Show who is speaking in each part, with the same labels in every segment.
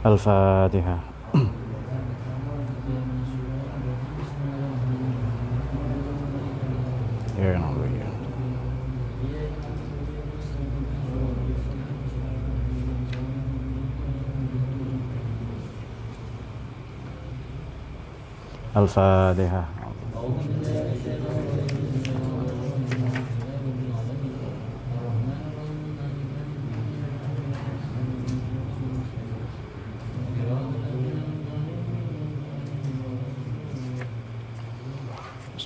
Speaker 1: Al-Fatihah. Ya Allah ya. Al-Fatihah.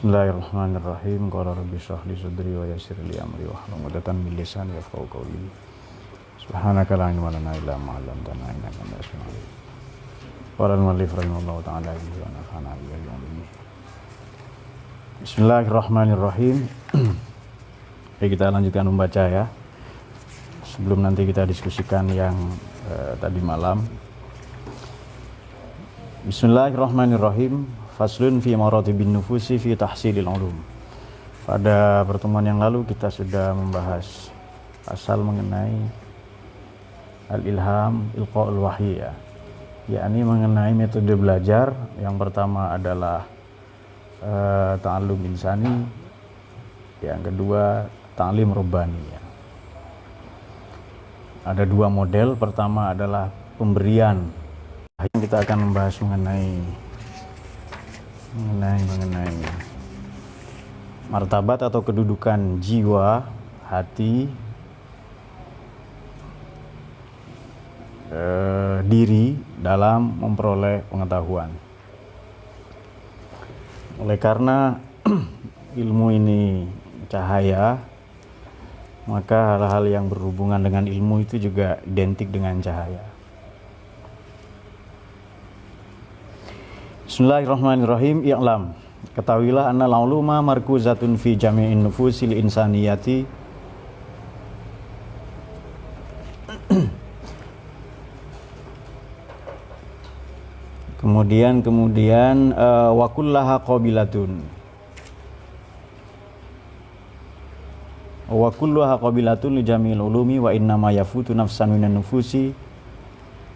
Speaker 1: Bismillahirrahmanirrahim. Qala rabbi shrah li sadri wa yassir li amri wahlul 'uqdatam min lisani yafqahu qawli. Subhanaka la ilma lana illa ma 'allamtana innaka antas samiul 'alim. Qala al-mu'allif rahimahullahu ta'ala wa nafa'ana bihi wa bihi. Bismillahirrahmanirrahim. Oke, kita lanjutkan membaca ya. Sebelum nanti kita diskusikan yang tadi malam. Bismillahirrahmanirrahim. Faslun fi maratibin nufusi fi tahsilil ulum. Pada pertemuan yang lalu kita sudah membahas pasal mengenai al-ilham ilqa'ul wahyi ya. Yakni mengenai metode belajar. Yang pertama adalah ta'allum insani, yang kedua ta'lim rabbani ya. Ada dua model. Pertama adalah pemberian. Kita akan membahas mengenai martabat atau kedudukan jiwa, hati, diri dalam memperoleh pengetahuan. Oleh karena ilmu ini cahaya, maka hal-hal yang berhubungan dengan ilmu itu juga identik dengan cahaya. Bismillahirrahmanirrahim. I'lam, ketahuilah annal uluma markuzatun fi jami'in nufusil insaniyati. Kemudian wa kullaha qabilatun. Wa kulluha qabilatun li jami'il ulumi wa innama yafutu nafsan minan nufusi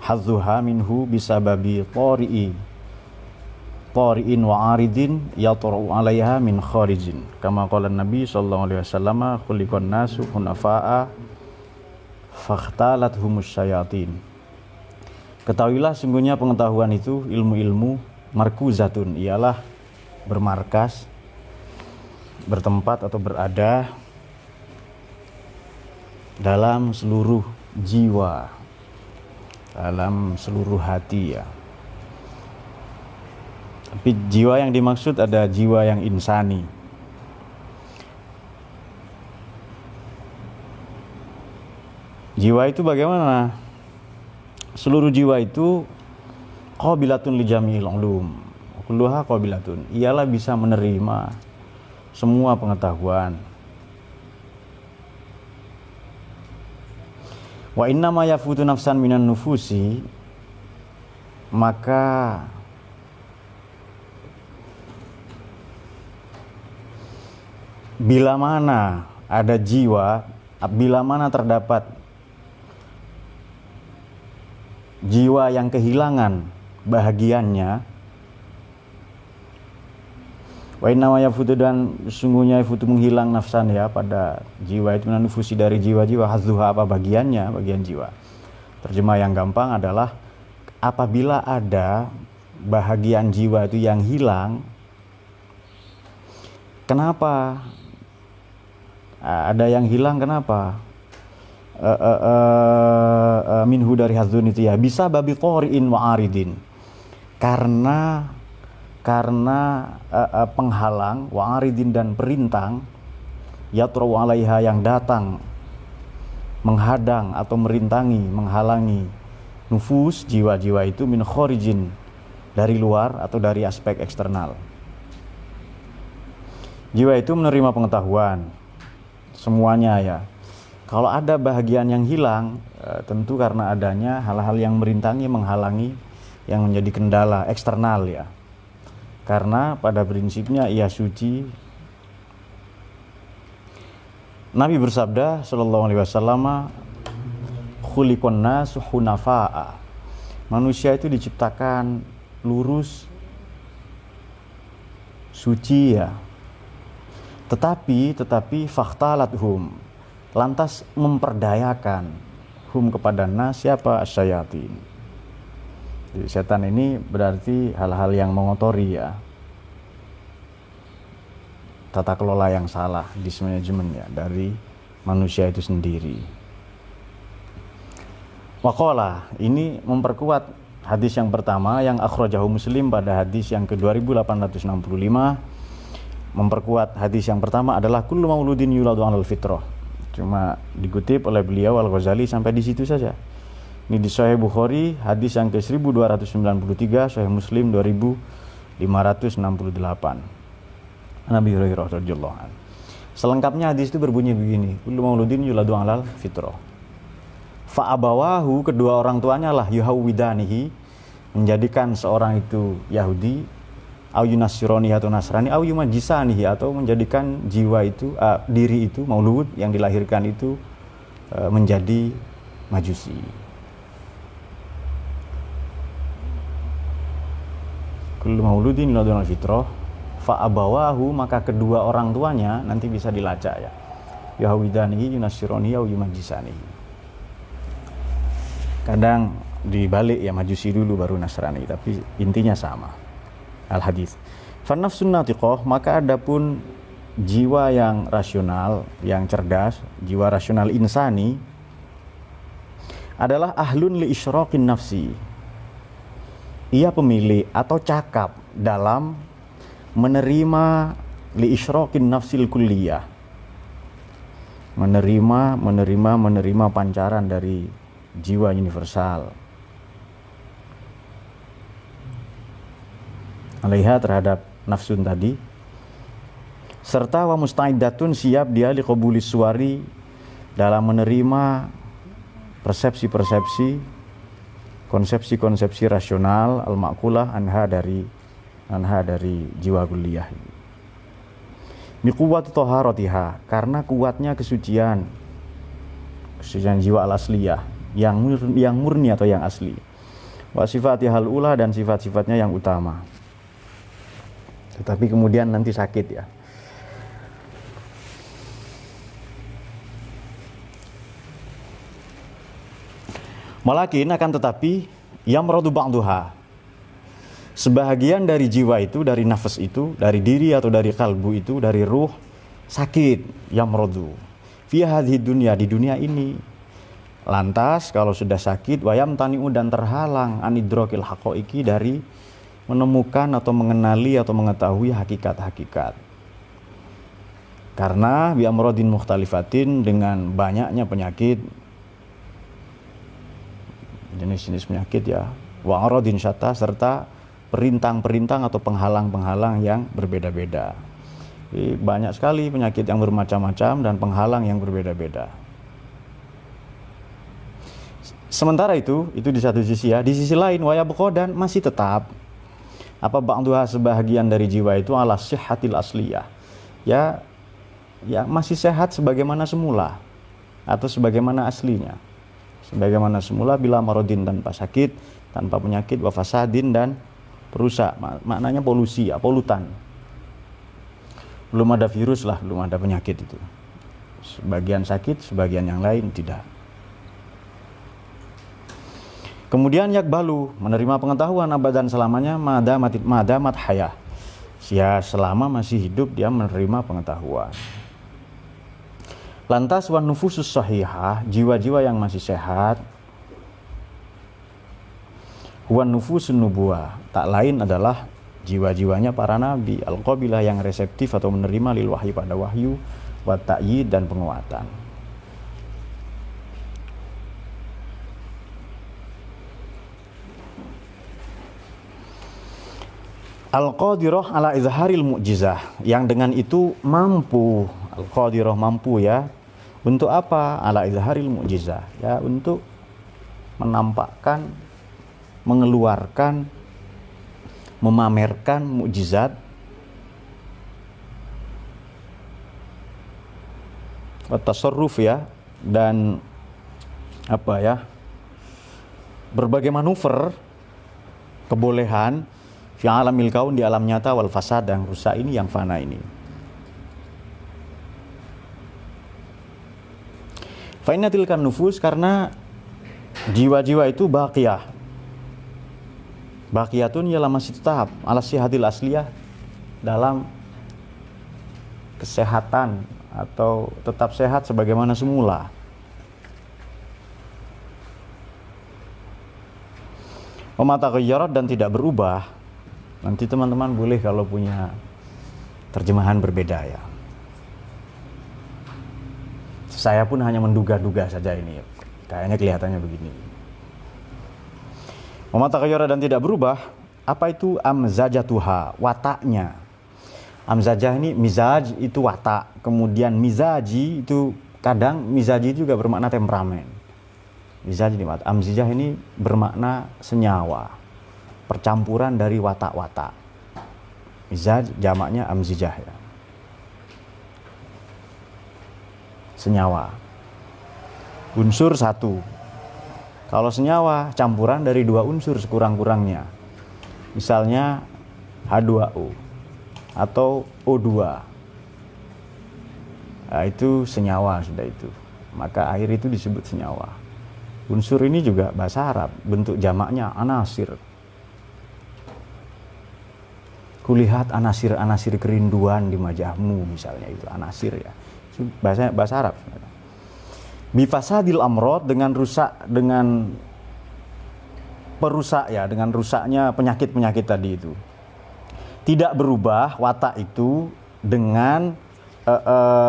Speaker 1: hadzuha minhu bisababi tari'in wa aridin yatru 'alaiha min kharijin kama qala Nabi sallallahu alaihi wasallam khuliqan nasu hunafa'a fakhtalathumush syayatin. Ketahuilah sungguhnya pengetahuan itu, ilmu-ilmu markuzatun, ialah bermarkas, bertempat atau berada dalam seluruh jiwa, dalam seluruh hati ya. Tapi jiwa yang dimaksud ada jiwa yang insani. Jiwa itu bagaimana? Seluruh jiwa itu qabilatun li jami'il ulum. Kulluha qabilatun. Ialah bisa menerima semua pengetahuan. Wa inna ma yafutu nafsan minan nufusi, maka bila mana ada jiwa, bila mana terdapat jiwa yang kehilangan bahagiannya, wa inna ma yafutu, dan sungguhnya yafutu menghilang nafsan ya pada jiwa itu, menufusi dari jiwa-jiwa, hadzuha apa bagiannya, bagian jiwa. Terjemah yang gampang adalah apabila ada bahagian jiwa itu yang hilang. Kenapa ada yang hilang? Kenapa? Minhu dari hadzun itu ya, bisa babi qori'in wa aridin, karena penghalang, wa aridin dan perintang, yatru 'alaiha yang datang menghadang atau merintangi, menghalangi nufus jiwa-jiwa itu, min khorijin dari luar atau dari aspek eksternal. Jiwa itu menerima pengetahuan semuanya ya. Kalau ada bahagian yang hilang, tentu karena adanya hal-hal yang merintangi, menghalangi, yang menjadi kendala eksternal ya. Karena pada prinsipnya ia suci. Nabi bersabda sallallahu alaihi wasallam, khuliqan nasu hunafa'a. Manusia itu diciptakan lurus, suci ya. Tetapi fakhtalathum, lantas memperdayakan hum kepada nas, siapa? Asyayatin. Jadi setan ini berarti hal-hal yang mengotori ya. Tata kelola yang salah, dismanajemen ya, dari manusia itu sendiri. Waqala, ini memperkuat hadis yang pertama yang akhrajahu Muslim pada hadis yang ke-2865. Memperkuat hadis yang pertama adalah kullu mauludin yuladu 'alal fitrah. Cuma dikutip oleh beliau Al-Ghazali sampai di situ saja. Ini di Sahih Bukhari hadis yang ke-1293, Sahih Muslim 2568. Nabi Hurairah radhiyallahu anhu. Selengkapnya hadis itu berbunyi begini, kullu mauludin yuladu 'alal fitrah. Fa'abawahu, kedua orang tuanya lah yuhawwidanihi, menjadikan seorang itu Yahudi, au yunassironihi atau Nasrani, au yumajisanihi, atau menjadikan jiwa itu, diri itu, maulud yang dilahirkan itu menjadi Majusi. Kullu mauludin yuladu 'alal fitrah fa'abawahu, maka kedua orang tuanya, nanti bisa dilacak ya, yuhawwidanihi, yunassironihi, au yumajisanihi. Kadang dibalik ya, Majusi dulu baru Nasrani, tapi intinya sama. Al-hadis. Fan-nafsun natiqah, maka adapun jiwa yang rasional, yang cerdas, jiwa rasional insani adalah ahlun li isyraqin nafsi. Ia pemilih atau cakap dalam menerima li isyraqin nafsil kulliyah. Menerima pancaran dari jiwa universal, alaiha, terhadap nafsun tadi, serta wa mustaidatun, siap dia liqabulis suwari, dalam menerima persepsi-persepsi, konsepsi-konsepsi rasional al-ma'kulah anha dari jiwa kulliyah. Miquwwati taharatiha, karena kuatnya kesucian jiwa al-asliyah, yang murni atau yang asli. Wa sifatihal ula, dan sifat-sifatnya yang utama. Tetapi kemudian nanti sakit ya. Walakin, akan tetapi, yamradu ba'duha, sebahagian dari jiwa itu, dari nafas itu, dari diri atau dari kalbu itu, dari ruh, sakit, yamradu fi hadhihi dunya, di dunia ini. Lantas kalau sudah sakit, wayam tani'u, dan terhalang anidrokil haqaiqi, dari menemukan atau mengenali atau mengetahui hakikat-hakikat. Karena bi amradin mukhtalifatin, dengan banyaknya penyakit, jenis-jenis penyakit ya, wa aradin syatta, serta perintang-perintang atau penghalang-penghalang yang berbeda-beda. Jadi, banyak sekali penyakit yang bermacam-macam dan penghalang yang berbeda-beda. Sementara itu di satu sisi ya, di sisi lain wayabqa, dan masih tetap apa ba'duha, sebahagian dari jiwa itu ala sihhatil asliyah. Ya masih sehat sebagaimana semula atau sebagaimana aslinya. Sebagaimana semula bila maradin, tanpa sakit, tanpa penyakit, wa fasadin, dan perusak, maknanya polusi ya, polutan. Belum ada virus lah, belum ada penyakit itu. Sebagian sakit, sebagian yang lain tidak. Kemudian yakbalu, menerima pengetahuan abadan, selamanya, madamat hayah, ya selama masih hidup dia menerima pengetahuan. Lantas wan nufusus sahihah, jiwa-jiwa yang masih sehat, wan nufusun nubuwah, tak lain adalah jiwa-jiwanya para nabi, al-qabilah, yang reseptif atau menerima lil wahyi, pada wahyu, wa ta'yid, dan penguatan. Al-qadirah ala izharil mu'jizah, yang dengan itu mampu, al-qadirah mampu ya, untuk apa? Ala izharil mu'jizah, ya untuk menampakkan, mengeluarkan, memamerkan mukjizat, tasarruf ya, dan apa ya, berbagai manuver kebolehan fi alamil kaun, di alam nyata, wal fasad, yang rusak ini, yang fana ini. Fa inna tilkan nufus, karena jiwa-jiwa itu baqiyah. Baqiyatun ialah masih tetap ala sihatil asliyah, dalam kesehatan atau tetap sehat sebagaimana semula. Wa ma taghayyarat, dan tidak berubah. Nanti teman-teman boleh kalau punya terjemahan berbeda ya. Saya pun hanya menduga-duga saja ini. Kayaknya kelihatannya begini. Wa ma taghayyarat, dan tidak berubah. Apa itu amzajatuha? Wataknya. Amzajah ini mizaj itu watak. Kemudian mizaji itu kadang mizaji itu juga bermakna temperamen. Mizaji ini watak. Amzijah ini bermakna senyawa. Percampuran dari watak-watak. Mizaj jamaknya amzijah ya. Senyawa. Unsur satu. Kalau senyawa campuran dari dua unsur sekurang-kurangnya. Misalnya H2O atau O2. Nah, itu senyawa sudah itu. Maka air itu disebut senyawa. Unsur ini juga bahasa Arab, bentuk jamaknya anasir. Kulihat anasir-anasir kerinduan di wajahmu, misalnya itu anasir ya. Itu bahasa Arab. Bifasadil amrod, dengan rusak, dengan perusak ya, dengan rusaknya penyakit-penyakit tadi itu. Tidak berubah watak itu dengan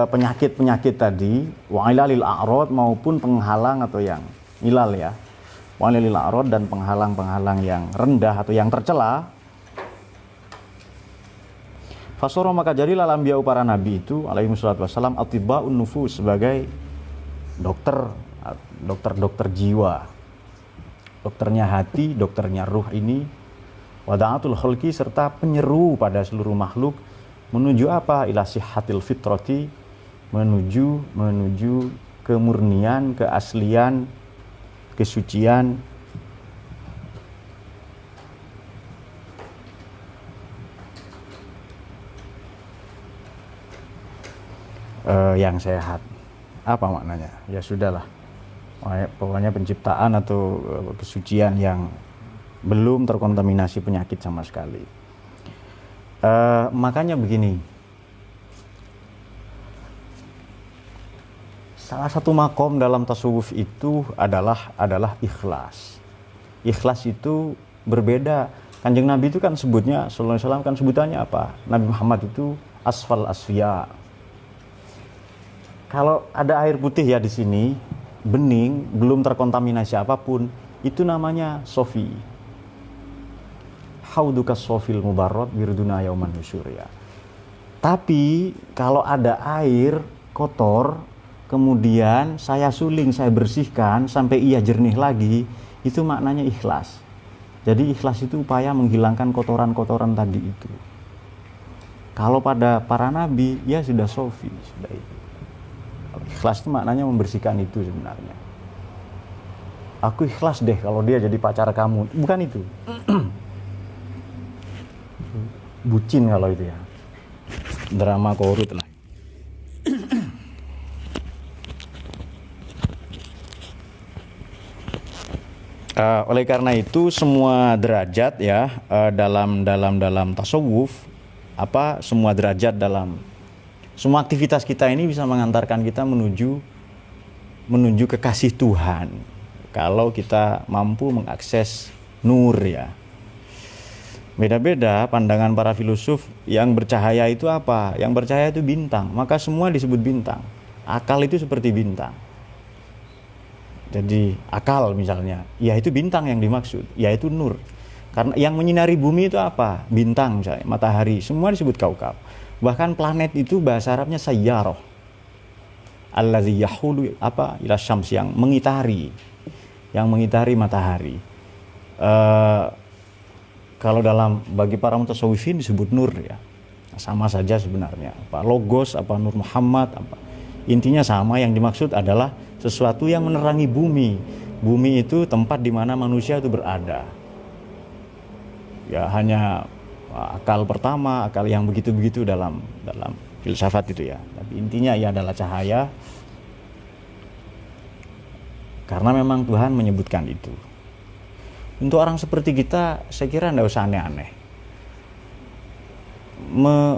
Speaker 1: penyakit-penyakit tadi, wa ilalil a'rad, maupun penghalang atau yang ilal ya. Wa ilalil a'rad, dan penghalang-penghalang yang rendah atau yang tercela. Fasoro, maka jadilah anbiya, para nabi itu alaihi wassalatu wassalam, atiba'un nufus, sebagai dokter jiwa. Dokternya hati, dokternya ruh ini. Wada'atul khalqi, serta penyeru pada seluruh makhluk menuju apa? Ila sihhatil fitrati, menuju kemurnian, keaslian, kesucian. Yang sehat. Apa maknanya? Ya sudahlah. Pokoknya penciptaan atau kesucian yang belum terkontaminasi penyakit sama sekali. Makanya begini. Salah satu makom dalam tasawuf itu adalah ikhlas. Ikhlas itu berbeda. Kanjeng Nabi itu kan sebutnya, sallallahu alaihi wasallam kan sebutannya apa? Nabi Muhammad itu asfal asfiya. Kalau ada air putih ya di sini, bening, belum terkontaminasi apapun, itu namanya sofi. Hauduka sofil mubarrad wirduna yauman nusyur ya. Tapi kalau ada air kotor, kemudian saya suling, saya bersihkan sampai ia jernih lagi, itu maknanya ikhlas. Jadi ikhlas itu upaya menghilangkan kotoran-kotoran tadi itu. Kalau pada para nabi, ya sudah sofi, sudah itu. Ikhlas itu maknanya membersihkan itu sebenarnya. Aku ikhlas deh kalau dia jadi pacar kamu. Bukan itu. Bucin kalau itu ya. Drama korut lah. Oleh karena itu semua derajat ya dalam tasawuf, semua derajat dalam semua aktivitas kita ini bisa mengantarkan kita menuju kekasih Tuhan. Kalau kita mampu mengakses nur ya. Beda-beda pandangan para filosof. Yang bercahaya itu apa? Yang bercahaya itu bintang. Maka semua disebut bintang. Akal itu seperti bintang. Jadi akal misalnya, ya itu bintang yang dimaksud, yaitu nur. Karena yang menyinari bumi itu apa? Bintang misalnya, matahari, semua disebut kaukab. Bahkan planet itu bahasa Arabnya sayyarah. Allazi yahulu ila syams, yang mengitari matahari. Kalau bagi para mutasawwifin disebut nur ya. Sama saja sebenarnya. Apa logos, apa nur Muhammad, apa. Intinya sama, yang dimaksud adalah sesuatu yang menerangi bumi. Bumi itu tempat di mana manusia itu berada. Ya hanya akal pertama, akal yang begitu-begitu dalam filsafat itu ya. Tapi intinya ia adalah cahaya. Karena memang Tuhan menyebutkan itu. Untuk orang seperti kita, saya kira tidak usah aneh-aneh.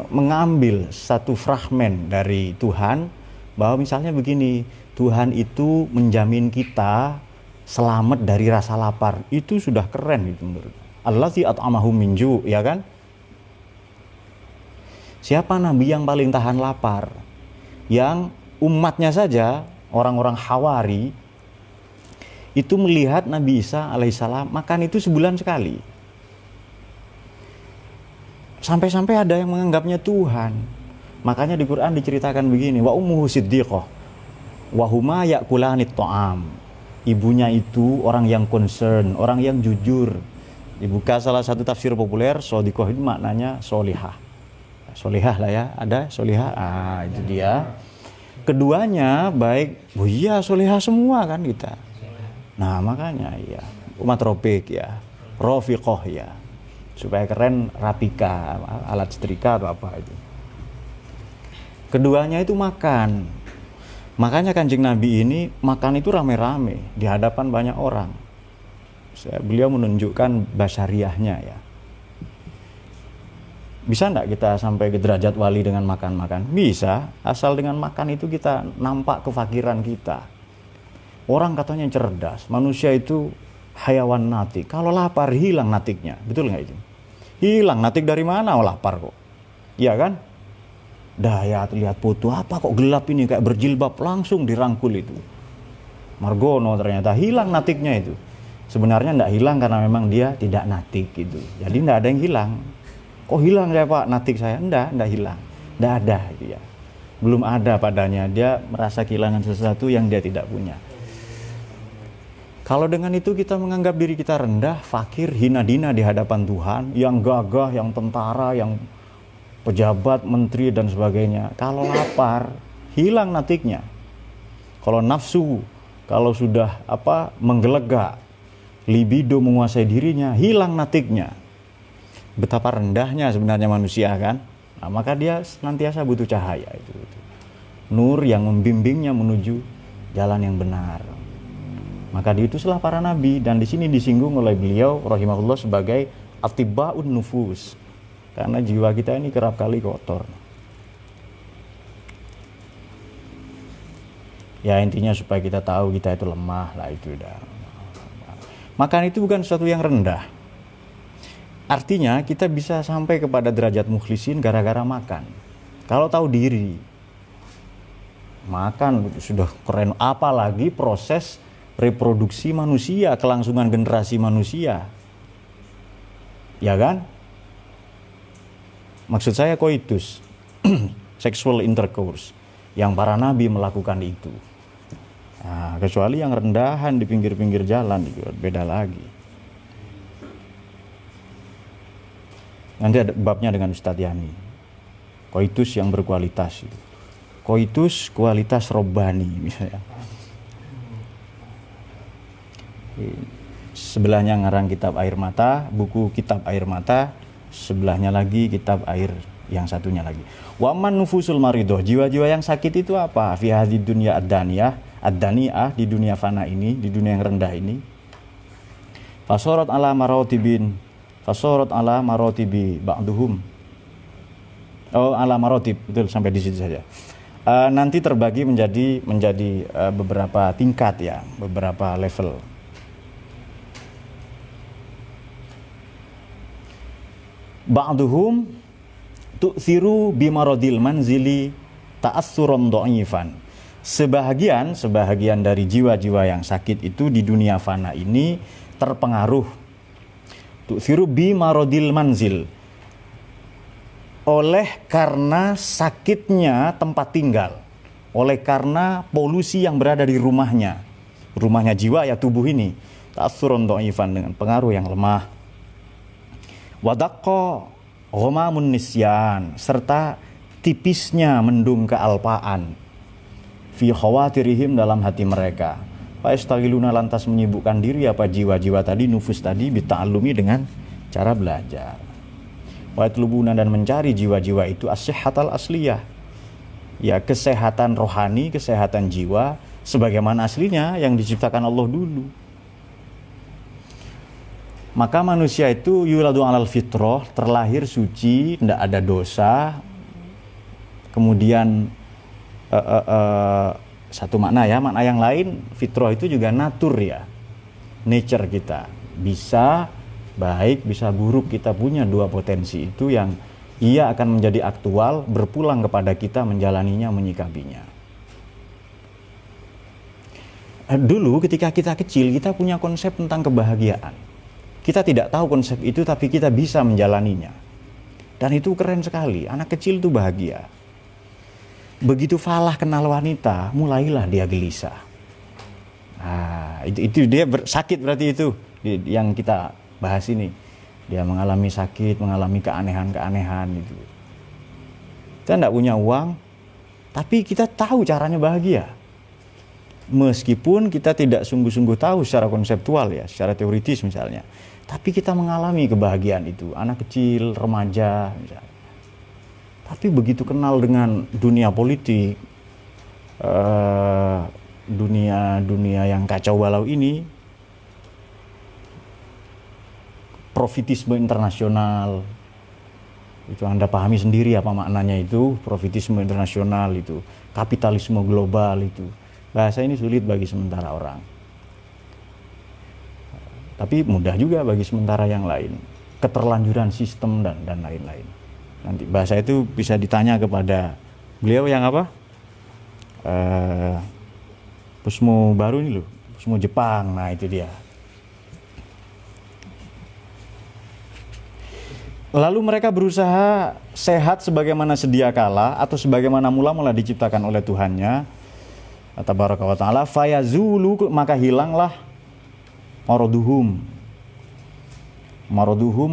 Speaker 1: Mengambil satu fragmen dari Tuhan, bahwa misalnya begini, Tuhan itu menjamin kita selamat dari rasa lapar. Itu sudah keren itu menurut. Allazi at'amahum min ju', ya kan? Siapa nabi yang paling tahan lapar? Yang umatnya saja, orang-orang Hawari, itu melihat Nabi Isa alaihissalam makan itu sebulan sekali. Sampai-sampai ada yang menganggapnya Tuhan. Makanya di Quran diceritakan begini, wa ummuhu siddiqah wa huma ya'kulanit ta'am. Ibunya itu orang yang concern, orang yang jujur. Dibuka salah satu tafsir populer, shodiqah itu maknanya solihah. Solihah lah ya, ada solihah. Itu dia. Keduanya baik, oh iya solihah semua kan kita. Nah makanya ya, umat robek ya, rofiqoh ya, supaya keren rapika, alat setrika atau apa itu. Keduanya itu makan. Makanya Kanjeng Nabi ini makan itu rame-rame di hadapan banyak orang. Beliau menunjukkan basyariahnya ya. Bisa enggak kita sampai ke derajat wali dengan makan-makan? Bisa, asal dengan makan itu kita nampak kefakiran kita. Orang katanya cerdas, manusia itu hayawan natik. Kalau lapar hilang natiknya, betul nggak itu? Hilang natik dari mana? Oh, lapar kok. Iya kan? Daya lihat foto apa kok gelap ini kayak berjilbab, langsung dirangkul itu. Margono ternyata hilang natiknya itu. Sebenarnya nggak hilang karena memang dia tidak natik gitu. Jadi nggak ada yang hilang. Kok hilang ya Pak natik saya? Nggak hilang. Nggak ada gitu ya. Belum ada padanya, dia merasa kehilangan sesuatu yang dia tidak punya. Kalau dengan itu kita menganggap diri kita rendah, fakir, hina dina di hadapan Tuhan, yang gagah, yang tentara, yang pejabat, menteri dan sebagainya. Kalau lapar, hilang natiknya. Kalau nafsu, kalau sudah menggelegak, libido menguasai dirinya, hilang natiknya. Betapa rendahnya sebenarnya manusia kan? Nah, maka dia senantiasa butuh cahaya itu. Nur yang membimbingnya menuju jalan yang benar. Maka diutuslah para nabi, dan di sini disinggung oleh beliau rahimahullah sebagai atibbaun nufus. Karena jiwa kita ini kerap kali kotor. Ya intinya supaya kita tahu kita itu lemah lah itu dah. Makan itu bukan sesuatu yang rendah. Artinya kita bisa sampai kepada derajat mukhlisin gara-gara makan. Kalau tahu diri, makan sudah keren, apalagi proses reproduksi manusia, kelangsungan generasi manusia. Ya kan? Maksud saya koitus, sexual intercourse, yang para nabi melakukan itu. Nah, kecuali yang rendahan di pinggir-pinggir jalan itu beda lagi. Nanti ada babnya dengan Ustadz Yani. Koitus yang berkualitas itu. Koitus kualitas robbani misalnya. Sebelahnya ngarang kitab air mata, buku kitab air mata, sebelahnya lagi kitab air yang satunya lagi. Waman nufusul maridoh, jiwa-jiwa yang sakit itu apa? Fi hadid dunya ad-daniyah, di dunia fana ini, di dunia yang rendah ini. Fasorot ala marotibi ba'duhum. Oh, ala marotib, betul, sampai di situ saja. Nanti terbagi menjadi beberapa tingkat ya, beberapa level. Ba'duhum tu'thiru bimaradil manzili ta'assuran dha'ifan. Sebahagian dari jiwa-jiwa yang sakit itu di dunia fana ini terpengaruh tu'thiru bimaradil manzil, oleh karena sakitnya tempat tinggal, oleh karena polusi yang berada di rumahnya jiwa ya tubuh ini, ta'assuran dha'ifan, dengan pengaruh yang lemah. Wadaqqa ghamamun nisyan, serta tipisnya mendung kealpaan fi khawatirihim, dalam hati mereka. Fayastaghiluna, lantas menyibukkan diri apa jiwa-jiwa tadi, nufus tadi, bita'allumi, dengan cara belajar. Wa yatlubuna, dan mencari jiwa-jiwa itu as-sihhatal asliyah, ya kesehatan rohani, kesehatan jiwa sebagaimana aslinya yang diciptakan Allah dulu. Maka manusia itu yuladu alal fitrah, terlahir suci, tidak ada dosa. Kemudian satu makna ya, makna yang lain, fitrah itu juga natur ya, nature kita, bisa baik bisa buruk. Kita punya dua potensi itu yang ia akan menjadi aktual, berpulang kepada kita menjalaninya, menyikapinya. Dulu ketika kita kecil, kita punya konsep tentang kebahagiaan. Kita tidak tahu konsep itu, tapi kita bisa menjalaninya. Dan itu keren sekali, anak kecil itu bahagia. Begitu falah kenal wanita, mulailah dia gelisah. Nah, itu dia sakit berarti itu yang kita bahas ini. Dia mengalami sakit, mengalami keanehan-keanehan itu. Kita tidak punya uang, tapi kita tahu caranya bahagia. Meskipun kita tidak sungguh-sungguh tahu secara konseptual ya, secara teoritis misalnya. Tapi kita mengalami kebahagiaan itu, anak kecil, remaja misalnya. Tapi begitu kenal dengan dunia politik, dunia yang kacau balau ini, profitisme internasional, itu Anda pahami sendiri apa maknanya itu, profitisme internasional itu, kapitalisme global itu. Bahasa ini sulit bagi sementara orang. Tapi mudah juga bagi sementara yang lain. Keterlanjuran sistem dan lain-lain. Nanti bahasa itu bisa ditanya kepada beliau yang apa? Pusmo baru ini loh, Pusmo Jepang. Nah itu dia. Lalu mereka berusaha sehat sebagaimana sedia kala atau sebagaimana mula-mula diciptakan oleh Tuhannya. Tabaraka wa ta'ala, fayazulu, maka hilanglah maroduhum,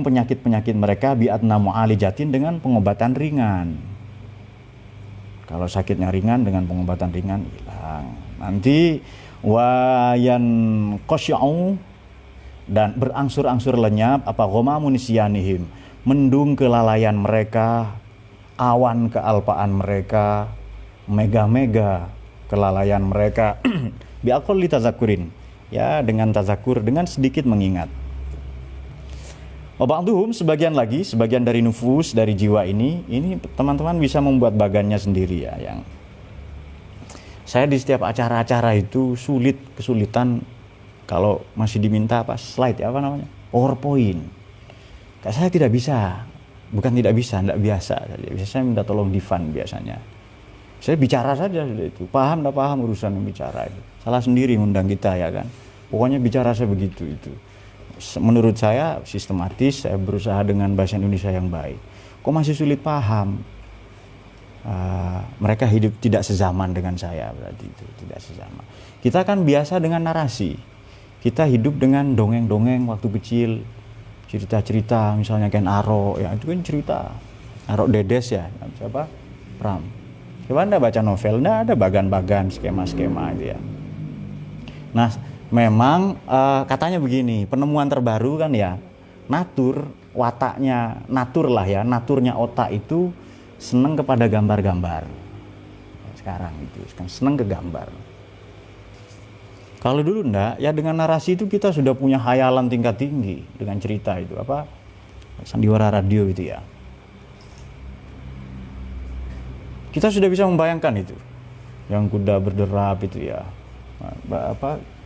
Speaker 1: penyakit-penyakit mereka, bi'adna mu'alijatin, dengan pengobatan ringan. Kalau sakitnya ringan, dengan pengobatan ringan hilang. Nanti wayan qasya'u, dan berangsur-angsur lenyap apa ghoma munisyanihim, mendung kelalaian mereka, awan kealpaan mereka, mega-mega kelalaian mereka, biaqalli tazakurin, ya dengan tazakur, dengan sedikit mengingat. Waba'duhum, sebagian dari nufus, dari jiwa ini teman-teman bisa membuat bagannya sendiri ya. Yang saya di setiap acara-acara itu kesulitan kalau masih diminta slide ya, apa namanya, PowerPoint. Saya tidak bisa, tidak biasa. Saya minta tolong Divan biasanya. Saya bicara saja itu, paham tidak paham urusan yang bicara itu. Salah sendiri ngundang kita ya kan. Pokoknya bicara saya begitu itu. Menurut saya sistematis, saya berusaha dengan bahasa Indonesia yang baik. Kok masih sulit paham? Mereka hidup tidak sezaman dengan saya, berarti itu tidak sezaman. Kita kan biasa dengan narasi. Kita hidup dengan dongeng-dongeng waktu kecil, cerita-cerita, misalnya Ken Arok, ya itu kan cerita. Arok Dedes ya, siapa? Pram. Coba Anda baca novel, ada bagan-bagan, skema-skema itu ya. Nah, memang katanya begini, penemuan terbaru kan ya, wataknya, naturnya otak itu senang kepada gambar-gambar. Sekarang itu, senang ke gambar. Kalau dulu enggak, ya dengan narasi itu kita sudah punya khayalan tingkat tinggi dengan cerita itu, apa? Sandiwara radio itu ya. Kita sudah bisa membayangkan itu. Yang kuda berderap itu ya.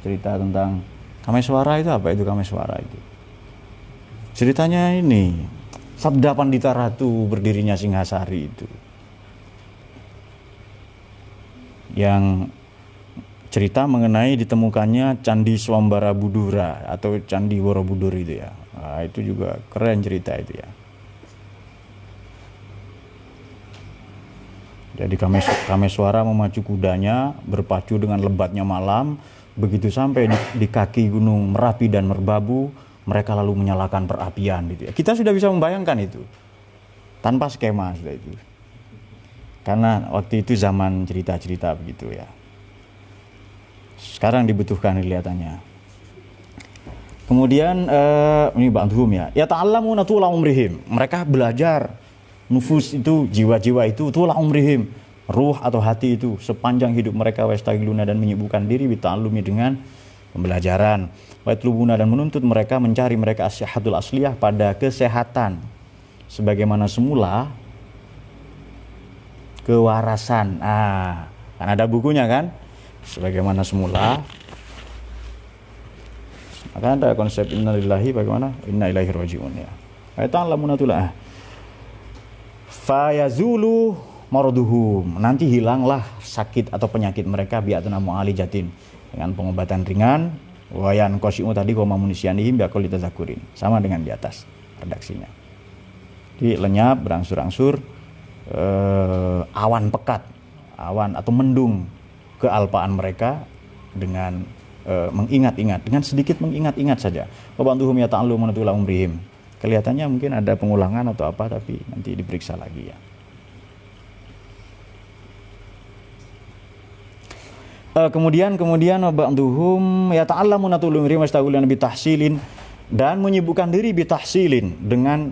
Speaker 1: Cerita tentang Kameswara itu apa itu Kameswara itu? Ceritanya ini, Sabda Pandita Ratu berdirinya Singhasari itu. Yang cerita mengenai ditemukannya Candi Swambara Budura atau Candi Borobudur itu ya. Nah, itu juga keren cerita itu ya. Jadi Kameswara memacu kudanya berpacu dengan lebatnya malam. Begitu sampai di kaki gunung Merapi dan Merbabu, mereka lalu menyalakan perapian gitu ya. Kita sudah bisa membayangkan itu tanpa skema sudah itu. Karena waktu itu zaman cerita-cerita begitu ya. Sekarang dibutuhkan kelihatannya. Kemudian ini ba'dhum ya ta'allamuna tula umrihim. Mereka belajar nufus itu, jiwa-jiwa itu, tula umrihim, ruh atau hati itu sepanjang hidup mereka, wastagiluna dan menyibukkan diri bita'allumi dengan pembelajaran, watlubuna dan menuntut mereka, mencari mereka asyihatul asliyah pada kesehatan sebagaimana semula, kewarasan. Kan ada bukunya kan, sebagaimana semula. Maka ada konsep innalillahi, bagaimana inna ilaihi rajiun ya. Ta'allamuna tula fayazulu marduhum, nanti hilanglah sakit atau penyakit mereka bi'atuna mu'alijatin, dengan pengobatan ringan. Wayan qasyimu tadi koma munisianihim biaqali tazakurin, sama dengan di atas redaksinya. Jadi lenyap, berangsur-angsur awan pekat, awan atau mendung kealpaan mereka dengan mengingat-ingat, dengan sedikit mengingat-ingat saja. Wabantuhum ya ta'allumuna tula umrihim. Kelihatannya mungkin ada pengulangan atau apa, tapi nanti diperiksa lagi ya. Kemudian wabantuhum ya ta'allamuna tula umrihim wastaguluna bitahsilin, dan menyibukkan diri bitahsilin dengan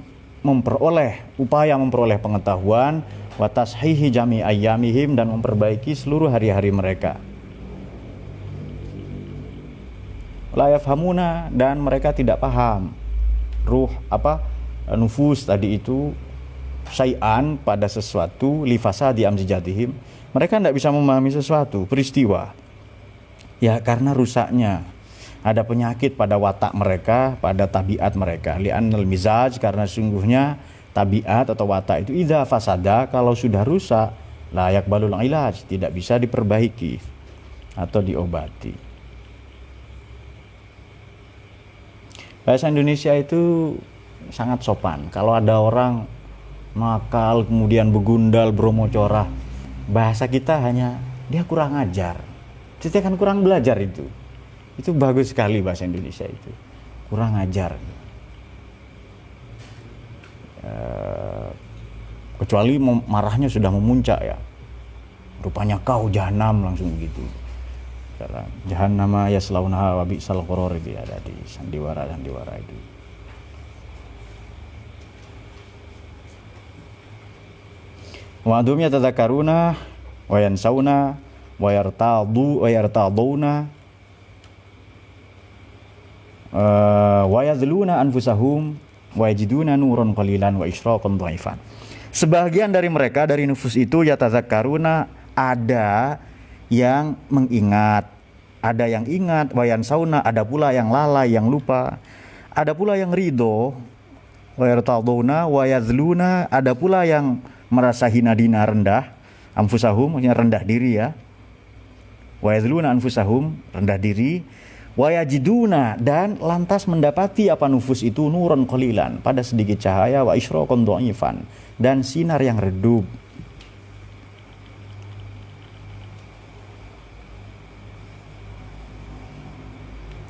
Speaker 1: upaya memperoleh pengetahuan, wa tashihi jami ayyamihim, dan memperbaiki seluruh hari-hari mereka. La yafhamuna, dan mereka tidak paham nufus tadi itu syai'an pada sesuatu, lifasadi amzijatihim, mereka tidak bisa memahami sesuatu peristiwa ya karena rusaknya ada penyakit pada watak mereka, pada tabiat mereka. Li'annal mizaj, karena sungguhnya tabiat atau watak itu idza fasada, kalau sudah rusak, la yaqbalul ilaj, tidak bisa diperbaiki atau diobati. Bahasa Indonesia itu sangat sopan. Kalau ada orang nakal kemudian begundal bromocorah, bahasa kita hanya dia kurang ajar, kita kan kurang belajar. Itu bagus sekali bahasa Indonesia itu, kurang ajar. Kecuali marahnya sudah memuncak ya, rupanya kau jahanam, langsung begitu. Jahannama yaslaunaha wa bi'sal quror, itu ada di sandiwara itu. Wa'dhum yatadzakaruna wa yansauna wa yartaduna wa yadhluna anfusahum wa yajiduna nuran qalilan wa isyraqan dhaifan. Sebagian dari mereka, dari nufus itu, yatadzakaruna, ada yang mengingat, ada yang ingat, wayan sauna, ada pula yang lalai, yang lupa, ada pula yang ridho, wayartaduna, wayazluna, ada pula yang merasa hina dina, rendah, anfusahum, maksudnya rendah diri ya, wayazluna anfusahum, rendah diri, wayajiduna, dan lantas mendapati apa nufus itu, nuran qalilan, pada sedikit cahaya, wa isyraqan dhaifan, dan sinar yang redup.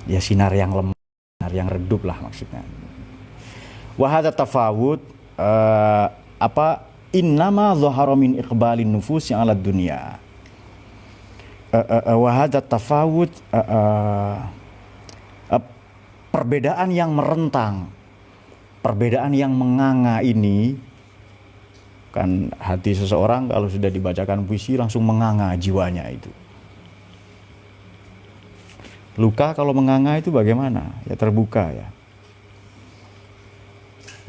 Speaker 1: Ya sinar yang lemah, sinar yang redup lah maksudnya. Wa hadza tafawud innama dhahara min iqbalin nufus yang ala dunya. Wa hadza tafawud perbedaan yang merentang, perbedaan yang menganga ini kan, hati seseorang kalau sudah dibacakan puisi langsung menganga jiwanya itu. Luka kalau menganga itu bagaimana? Ya terbuka ya.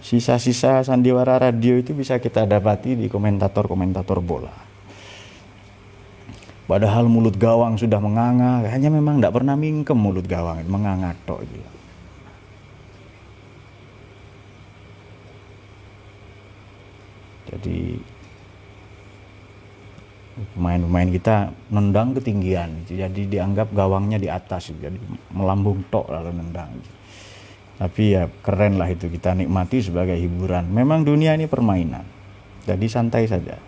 Speaker 1: Sisa-sisa sandiwara radio itu bisa kita dapati di komentator-komentator bola. Padahal mulut gawang sudah menganga, hanya memang tidak pernah mingkem mulut gawang, menganga tok itu. Jadi pemain-pemain kita nendang ketinggian, jadi dianggap gawangnya di atas, jadi melambung tok lalu nendang. Tapi ya keren lah itu, kita nikmati sebagai hiburan. Memang dunia ini permainan, jadi santai saja.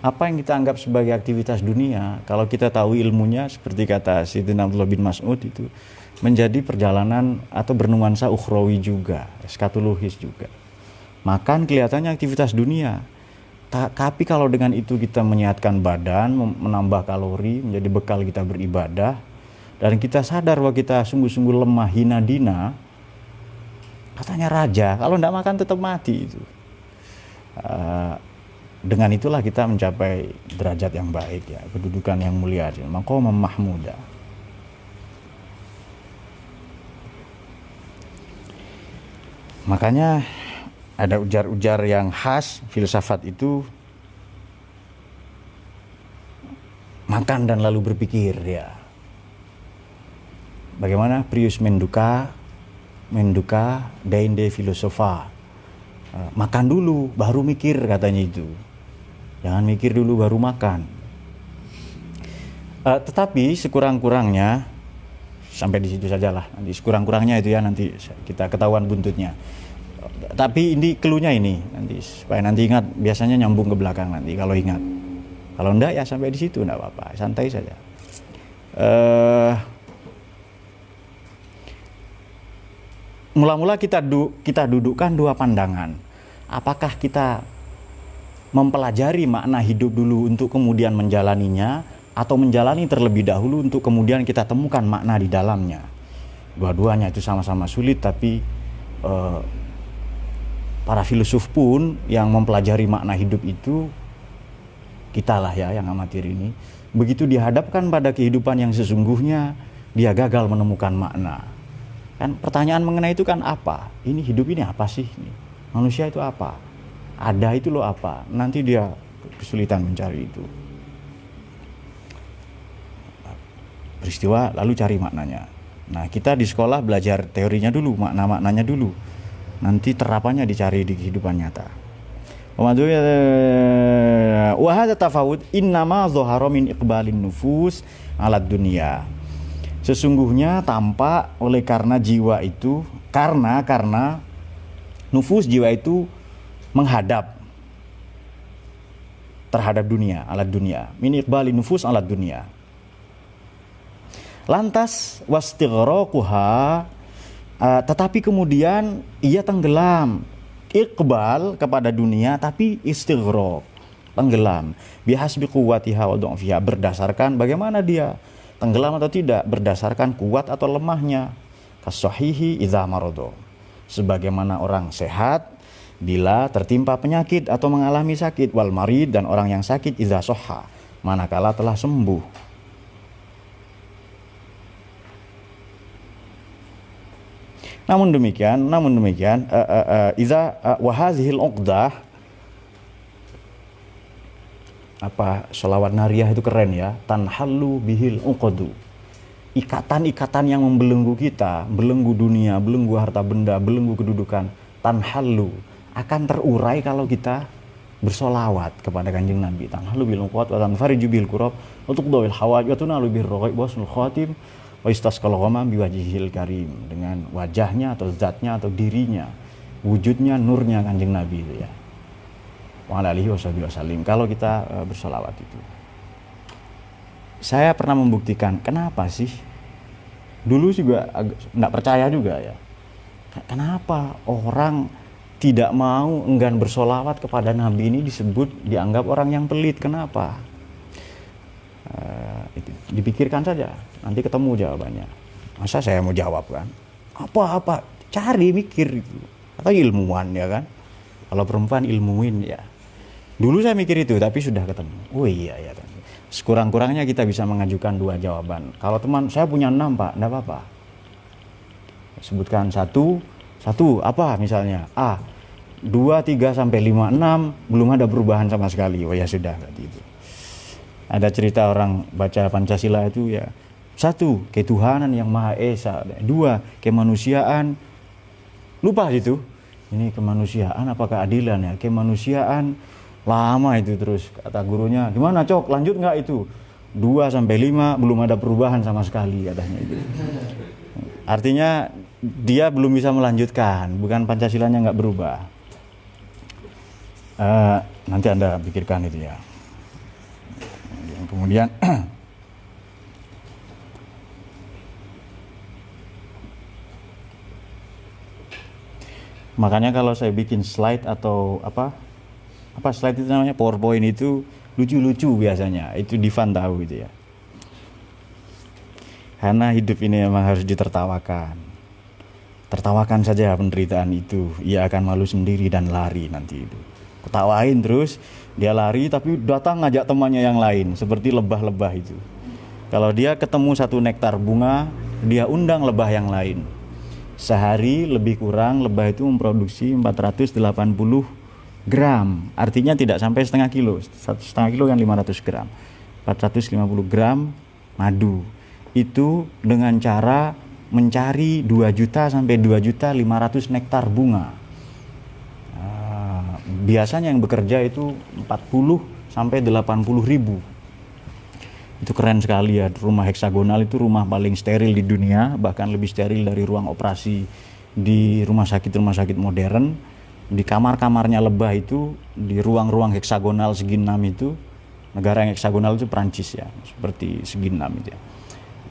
Speaker 1: Apa yang kita anggap sebagai aktivitas dunia, kalau kita tahu ilmunya, seperti kata Sayyidina Abdullah bin Mas'ud, itu menjadi perjalanan atau bernuansa ukhrawi juga, eskatologis juga. Makan kelihatannya aktivitas dunia, tapi kalau dengan itu kita menyehatkan badan, menambah kalori, menjadi bekal kita beribadah, dan kita sadar bahwa kita sungguh-sungguh lemah, hina dina, katanya raja, kalau tidak makan tetap mati itu. Dengan itulah kita mencapai derajat yang baik ya, kedudukan yang mulia, maqamam mahmuda. Makanya ada ujar-ujar yang khas filsafat itu, makan dan lalu berpikir ya. Bagaimana Prius Menduka Dainde filosofa. Makan dulu baru mikir katanya itu. Jangan mikir dulu baru makan. Tetapi sekurang-kurangnya sampai di situ sajalah. Nanti sekurang-kurangnya itu ya, nanti kita ketahuan buntutnya. Tapi ini cluenya ini nanti supaya nanti ingat, biasanya nyambung ke belakang nanti kalau ingat. Kalau enggak ya sampai di situ enggak apa-apa, santai saja. Mula-mula kita dudukkan dua pandangan. Apakah kita mempelajari makna hidup dulu untuk kemudian menjalaninya, atau menjalani terlebih dahulu untuk kemudian kita temukan makna di dalamnya? Dua-duanya itu sama-sama sulit, tapi para filsuf pun yang mempelajari makna hidup itu, kita lah ya yang amatir ini, begitu dihadapkan pada kehidupan yang sesungguhnya, dia gagal menemukan makna. Kan pertanyaan mengenai itu kan apa? Ini hidup ini apa sih? Manusia itu apa? Ada itu loh apa? Nanti dia kesulitan mencari itu. Peristiwa lalu cari maknanya. Nah, kita di sekolah belajar teorinya dulu, makna-maknanya dulu. Nanti terapannya dicari di kehidupan nyata. Wa hadza tafawud innama dhahara min iqbalin nufus 'ala dunya. Sesungguhnya tampak oleh karena jiwa itu, karena nufus jiwa itu menghadap terhadap dunia, alat dunia. Min iqbalin nufus 'ala dunya. Lantas wastighraqaha, tetapi kemudian ia tenggelam. Iqbal kepada dunia tapi istighraq, tenggelam. Bihasbi quwwatiha wa dha'fiha, berdasarkan bagaimana dia tenggelam atau tidak, berdasarkan kuat atau lemahnya. Kasahihi idza marado, sebagaimana orang sehat bila tertimpa penyakit atau mengalami sakit, wal marid, dan orang yang sakit idza sahha, manakala telah sembuh. Namun demikian idza wa hadhil uqdah, apa sholawat nariyah itu keren ya, tanhallu bihil uqadu, ikatan-ikatan yang membelenggu kita, belenggu dunia, belenggu harta benda, belenggu kedudukan, tanhallu, akan terurai kalau kita bersolawat kepada Kanjeng Nabi. Tanhallu bil uqad wa tanfariju bil kurab wa tuqdawil hawaj wa tunalu bir raqib wa husnul khatim wa istasqal ghamam biwajhil karim, dengan wajahnya atau zatnya atau dirinya, wujudnya, nurnya Kanjeng Nabi itu ya. Wa alihi wasallam, kalau kita bersolawat itu. Saya pernah membuktikan, kenapa sih dulu juga enggak percaya juga ya, kenapa orang tidak mau enggan bersolawat kepada Nabi ini dianggap orang yang pelit. Kenapa? Dipikirkan saja, nanti ketemu jawabannya. Masa saya mau jawab kan? Apa cari mikir itu, atau ilmuwan ya kan, kalau perempuan ilmuin ya. Dulu saya mikir itu, tapi sudah ketemu. Oh iya ya. Sekurang-kurangnya kita bisa mengajukan dua jawaban. Kalau teman saya punya 6 Pak, enggak apa-apa. Sebutkan satu apa misalnya? A, 2, 3 sampai 5, 6 belum ada perubahan sama sekali. Oh ya sudah berarti itu. Ada cerita orang baca Pancasila itu ya. 1, ketuhanan yang Maha Esa. 2, kemanusiaan. Lupa itu. Ini kemanusiaan apa keadilan ya? Kemanusiaan. Lama itu terus kata gurunya, gimana Cok, lanjut nggak itu? 2 sampai 5 belum ada perubahan sama sekali katanya itu. Artinya dia belum bisa melanjutkan, bukan Pancasilanya nggak berubah. Nanti Anda pikirkan itu ya. Kemudian makanya kalau saya bikin slide atau apa slide itu namanya, PowerPoint itu lucu-lucu biasanya, itu Divan tahu itu ya. Karena hidup ini memang harus ditertawakan. Tertawakan saja penderitaan itu, ia akan malu sendiri dan lari nanti itu. Ketawain terus, dia lari tapi datang ngajak temannya yang lain, seperti lebah-lebah itu. Kalau dia ketemu satu nektar bunga, dia undang lebah yang lain. Sehari lebih kurang lebah itu memproduksi 480 gram, artinya tidak sampai setengah kilo. Setengah kilo kan 500 gram, 450 gram madu. Itu dengan cara mencari 2 juta sampai 2 juta 500 nektar bunga. Biasanya yang bekerja itu 40 sampai 80 ribu. Itu keren sekali ya. Rumah heksagonal itu rumah paling steril di dunia, bahkan lebih steril dari ruang operasi di rumah sakit modern. Di kamar-kamarnya lebah itu, di ruang-ruang heksagonal segi 6 itu, negara yang heksagonal itu Prancis ya, seperti segi 6 itu ya.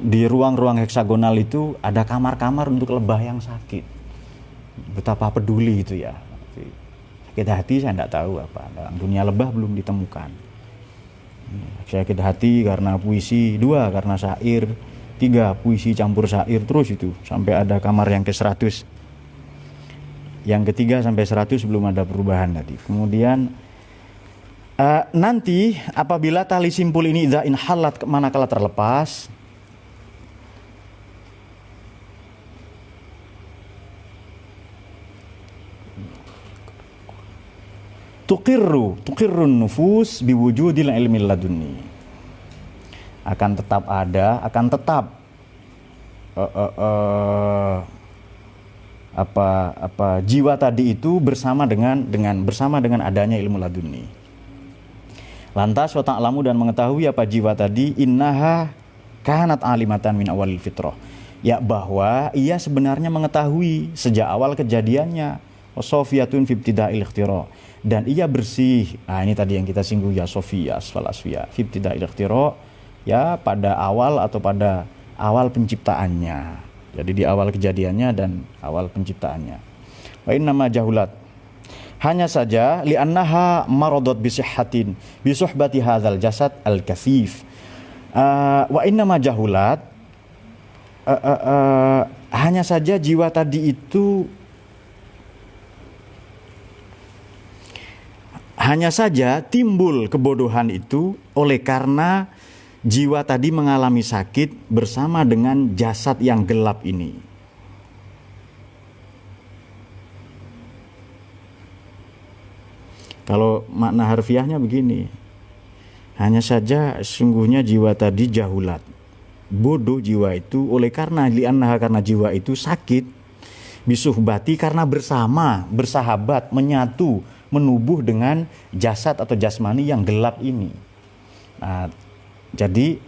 Speaker 1: Di ruang-ruang heksagonal itu ada kamar-kamar untuk lebah yang sakit. Betapa peduli itu ya. Sakit hati saya tidak tahu apa. Dalam dunia lebah belum ditemukan. Sakit hati karena puisi, 2 karena syair, 3 puisi campur syair, terus itu sampai ada kamar yang ke 100. Yang ketiga sampai 100 belum ada perubahan tadi. Kemudian nanti apabila tali simpul ini idza inhalat manakala terlepas, tuqirrun nufus biwujudil ilmi laduni, akan tetap ada, akan tetap jiwa tadi itu bersama dengan adanya ilmu laduni. Lantas wa ta'lamu, dan mengetahui apa jiwa tadi, innaha kanat alimatan min awalil fitrah, ya bahwa ia sebenarnya mengetahui sejak awal kejadiannya, wasofiyatun fi ibtida'il ikhtira, dan ia bersih. Nah ini tadi yang kita singgung ya, sofiyas falasfia fi ibtida'il ikhtira, ya pada awal atau pada awal penciptaannya. Jadi di awal kejadiannya dan awal penciptaannya. Wa innama jahulat, hanya saja li'annaha maradot bisihhatin bisuhbati hadzal jasad al-kasif. Wa innama jahulat, hanya saja jiwa tadi itu, hanya saja timbul kebodohan itu oleh karena jiwa tadi mengalami sakit bersama dengan jasad yang gelap ini. Kalau makna harfiahnya begini, hanya saja sungguhnya jiwa tadi jahulat, bodoh jiwa itu oleh karena karena jiwa itu sakit, bisuhbati karena bersama, bersahabat, menyatu, menubuh dengan jasad atau jasmani yang gelap ini. Nah, jadi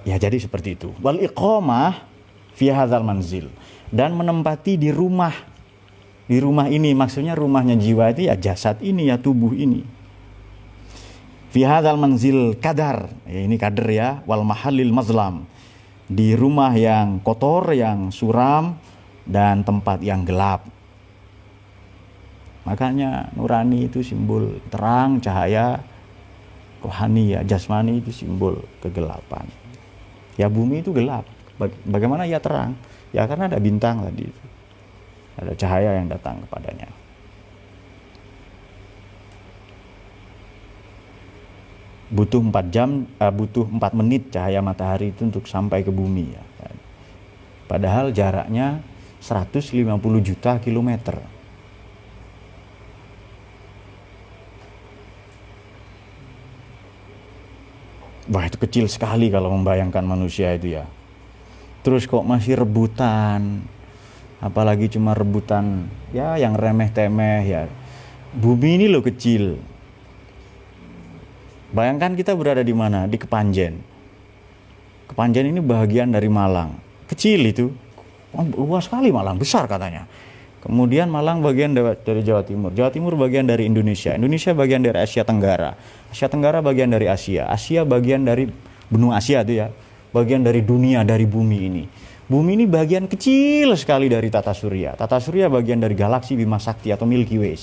Speaker 1: jadi seperti itu. Wal iqamah fi hadzal manzil, dan menempati di rumah ini, maksudnya rumahnya jiwa itu ya jasad ini, ya tubuh ini. Fi hadzal manzil kadar, ya ini kader ya, wal mahallil mazlam, di rumah yang kotor, yang suram, dan tempat yang gelap. Makanya nurani itu simbol terang, cahaya. Rohani ya, jasmani itu simbol kegelapan. Ya bumi itu gelap. Bagaimana ya terang? Ya karena ada bintang tadi itu. Ada cahaya yang datang kepadanya. Butuh 4 jam, butuh 4 menit cahaya matahari itu untuk sampai ke bumi ya. Padahal jaraknya 150 juta kilometer. Wah itu kecil sekali kalau membayangkan manusia itu ya. Terus kok masih rebutan, apalagi cuma rebutan ya yang remeh-temeh ya. Bumi ini loh kecil. Bayangkan kita berada di mana? Di Kepanjen. Kepanjen ini bagian dari Malang. Kecil itu, luas sekali Malang, besar katanya. Kemudian Malang bagian dari Jawa Timur. Jawa Timur bagian dari Indonesia. Indonesia bagian dari Asia Tenggara. Asia Tenggara bagian dari Asia. Asia bagian dari benua Asia itu ya. Bagian dari dunia, dari bumi ini. Bumi ini bagian kecil sekali dari tata surya. Tata surya bagian dari galaksi Bima Sakti atau Milky Way.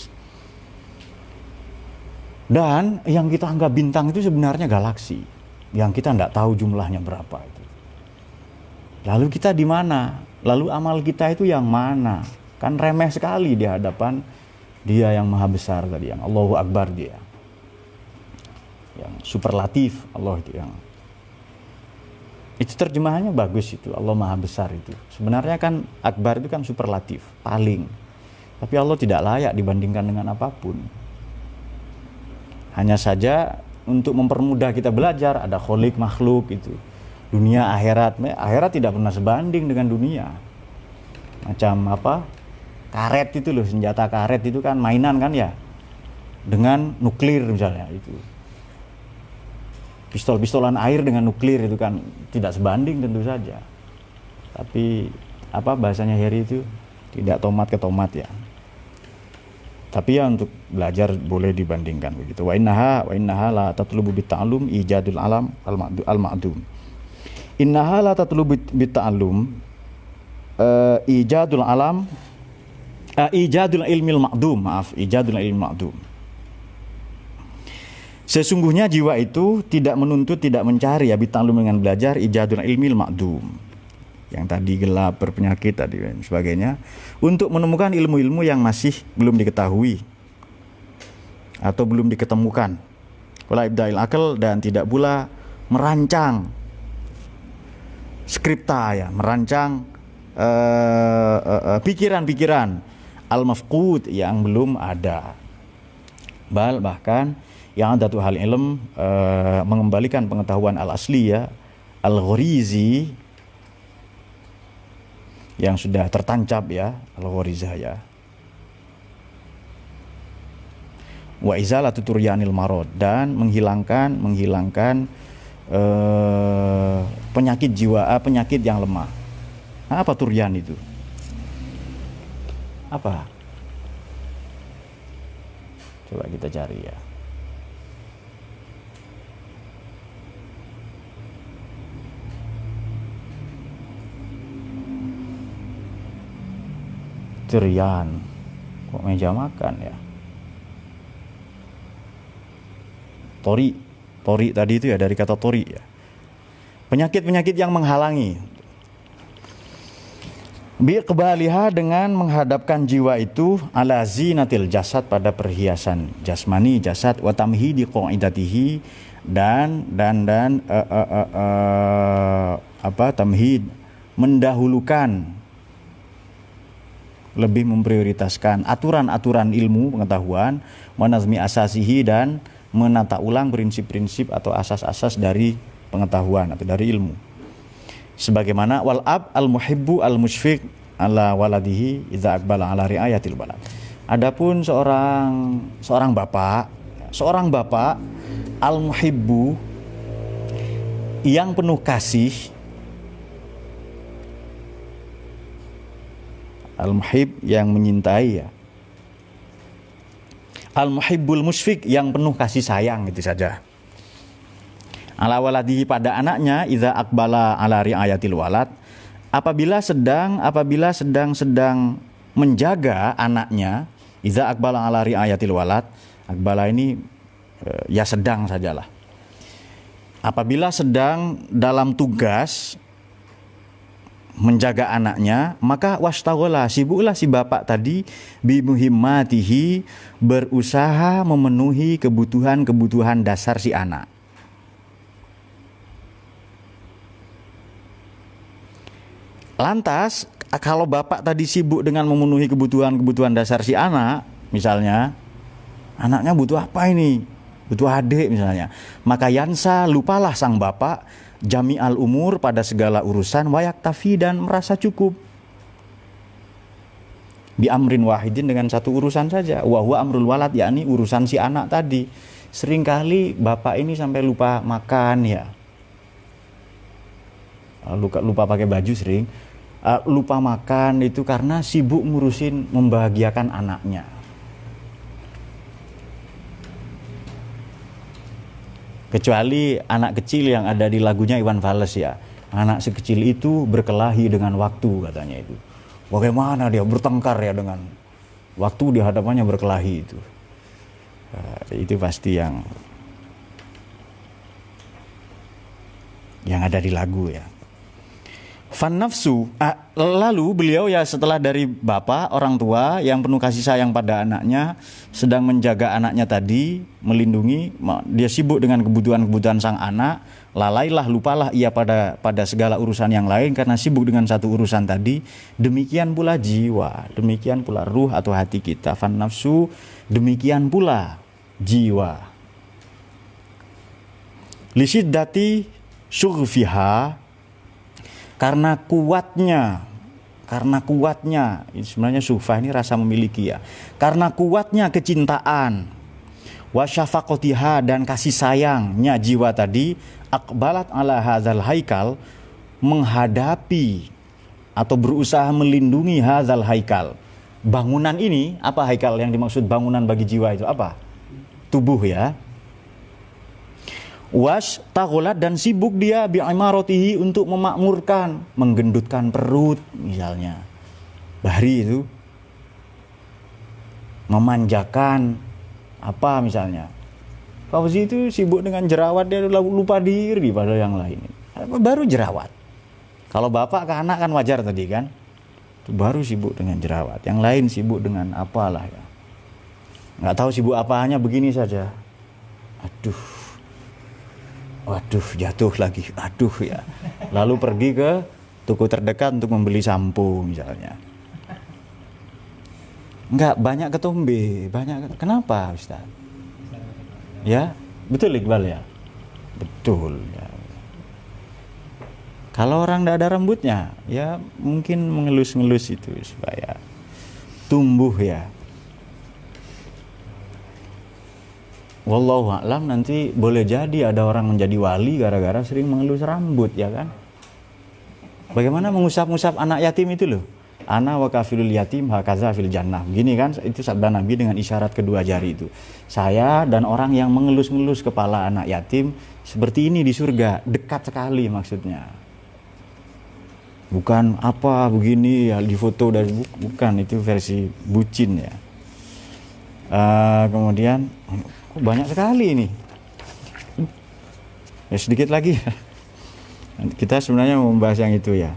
Speaker 1: Dan yang kita anggap bintang itu sebenarnya galaksi. Yang kita tidak tahu jumlahnya berapa itu. Lalu kita di mana? Lalu amal kita itu yang mana? Kan remeh sekali di hadapan Dia yang maha besar tadi, yang Allahu Akbar Dia. Yang superlatif Allah itu yang. Itu terjemahannya bagus itu, Allah maha besar itu. Sebenarnya kan Akbar itu kan superlatif, paling. Tapi Allah tidak layak dibandingkan dengan apapun. Hanya saja untuk mempermudah kita belajar, ada kholik makhluk itu. Dunia akhirat tidak pernah sebanding dengan dunia. Macam apa? Karet itu loh, senjata karet itu kan mainan kan ya. Dengan nuklir misalnya itu. Pistol-pistolan air dengan nuklir itu kan tidak sebanding tentu saja. Tapi apa bahasanya Heri itu? Tidak tomat ke tomat ya. Tapi ya untuk belajar boleh dibandingkan begitu. Wa innaha la tatlubu bitta'allum ijadul alam al-ma'dum. Innaha la tatlubu bitta'allum ijadul alam ijadul ilmil ma'dum, ijadul ilmil ma'dum. Sesungguhnya jiwa itu tidak menuntut, tidak mencari ya bitta'allum dengan belajar ijadul ilmil ma'dum. Yang tadi gelap, berpenyakit tadi dan sebagainya, untuk menemukan ilmu-ilmu yang masih belum diketahui atau belum diketemukan. Wala ibda'il akal, dan tidak pula merancang skripta ya, merancang pikiran-pikiran al-mafqud yang belum ada. Bahkan yang ada tuh hal ilm mengembalikan pengetahuan al-asli ya, al-ghorizi yang sudah tertancap ya, al-ghorizah ya. Wa izalatu turyanil marad, dan menghilangkan penyakit jiwa, penyakit yang lemah. Nah, apa turyan itu? Apa? Coba kita cari ya. Turyan, kok meja makan ya? Tori tadi itu ya, dari kata tori ya. Penyakit-penyakit yang menghalangi. Biqbaliha, dengan menghadapkan jiwa itu ala zinatil jasad, pada perhiasan jasmani jasad, wa tamhidi qaidatihi, dan tamhid, mendahulukan, lebih memprioritaskan aturan-aturan ilmu pengetahuan, manazmi asasihi, dan menata ulang prinsip-prinsip atau asas-asas dari pengetahuan atau dari ilmu. Sebagaimana wal ab al muhibbu al musyfiq ala waladihi idza aqbala ala riayatil balad. Adapun seorang bapak al muhibbu, yang penuh kasih, al muhib yang menyintai ya, al muhibbul musyfiq yang penuh kasih sayang, itu saja. Ala waladihi, pada anaknya, idza aqbala ala riayatil walad, apabila sedang menjaga anaknya, idza aqbala ala riayatil walad, aqbala ini ya sedang sajalah. Apabila sedang dalam tugas menjaga anaknya, maka wastaghala, sibuklah si bapak tadi, bimuhimmatihi, berusaha memenuhi kebutuhan dasar si anak. Lantas kalau bapak tadi sibuk dengan memenuhi kebutuhan dasar si anak, misalnya anaknya butuh apa ini? Butuh adik misalnya. Maka yansa, lupalah sang bapak, jami'al umur, pada segala urusan, wayak tafi, dan merasa cukup. Bi amrin wahidin, dengan satu urusan saja, wa huwa amrul walad, yakni urusan si anak tadi. Seringkali bapak ini sampai lupa makan ya. Lupa pakai baju sering. Lupa makan itu karena sibuk ngurusin membahagiakan anaknya. Kecuali anak kecil yang ada di lagunya Iwan Fals ya. Anak sekecil itu berkelahi dengan waktu, katanya itu. Bagaimana dia bertengkar ya dengan waktu, di hadapannya berkelahi itu. Itu pasti yang ada di lagu ya. Fan nafsu, lalu beliau ya setelah dari bapak, orang tua yang penuh kasih sayang pada anaknya, sedang menjaga anaknya tadi, melindungi, dia sibuk dengan kebutuhan-kebutuhan sang anak, lalailah, lupalah ia pada segala urusan yang lain karena sibuk dengan satu urusan tadi. Demikian pula jiwa, demikian pula ruh atau hati kita. Fan nafsu, demikian pula jiwa. Lisiddati syughfiha, karena kuatnya sebenarnya syufah ini rasa memiliki ya, karena kuatnya kecintaan, wasyafaqatiha, dan kasih sayangnya jiwa tadi, aqbalat ala hadzal haikal, menghadapi atau berusaha melindungi hadzal haikal, bangunan ini. Apa haikal yang dimaksud bangunan bagi jiwa itu apa? Tubuh ya. Was taghulat, dan sibuk dia bi'imaratihi, untuk memakmurkan, menggendutkan perut misalnya. Bahri itu memanjakan apa misalnya. Fauzi itu sibuk dengan jerawat, dia lupa diri pada yang lain. Baru jerawat. Kalau bapak ke anak kan wajar tadi kan. Itu baru sibuk dengan jerawat. Yang lain sibuk dengan apalah ya. Nggak tahu sibuk apanya, begini saja. Waduh, jatuh lagi. Aduh ya. Lalu pergi ke toko terdekat untuk membeli sampo misalnya. Enggak, banyak ketombe, Kenapa, Ustaz? Ya, betul Iqbal ya? Betul ya. Kalau orang tidak ada rambutnya, ya mungkin mengelus-ngelus itu supaya tumbuh ya. Wallahu a'lam, nanti boleh jadi ada orang menjadi wali gara-gara sering mengelus rambut ya kan. Bagaimana mengusap-ngusap anak yatim itu loh. Ana wa kafilul yatim hakaza fil jannah. Gini kan, itu sabda Nabi dengan isyarat kedua jari itu. Saya dan orang yang mengelus-ngelus kepala anak yatim seperti ini di surga, dekat sekali maksudnya. Bukan apa begini ya di foto dari bukan, itu versi bucin ya. Kemudian banyak sekali ini. Ya sedikit lagi. Kita sebenarnya mau membahas yang itu ya.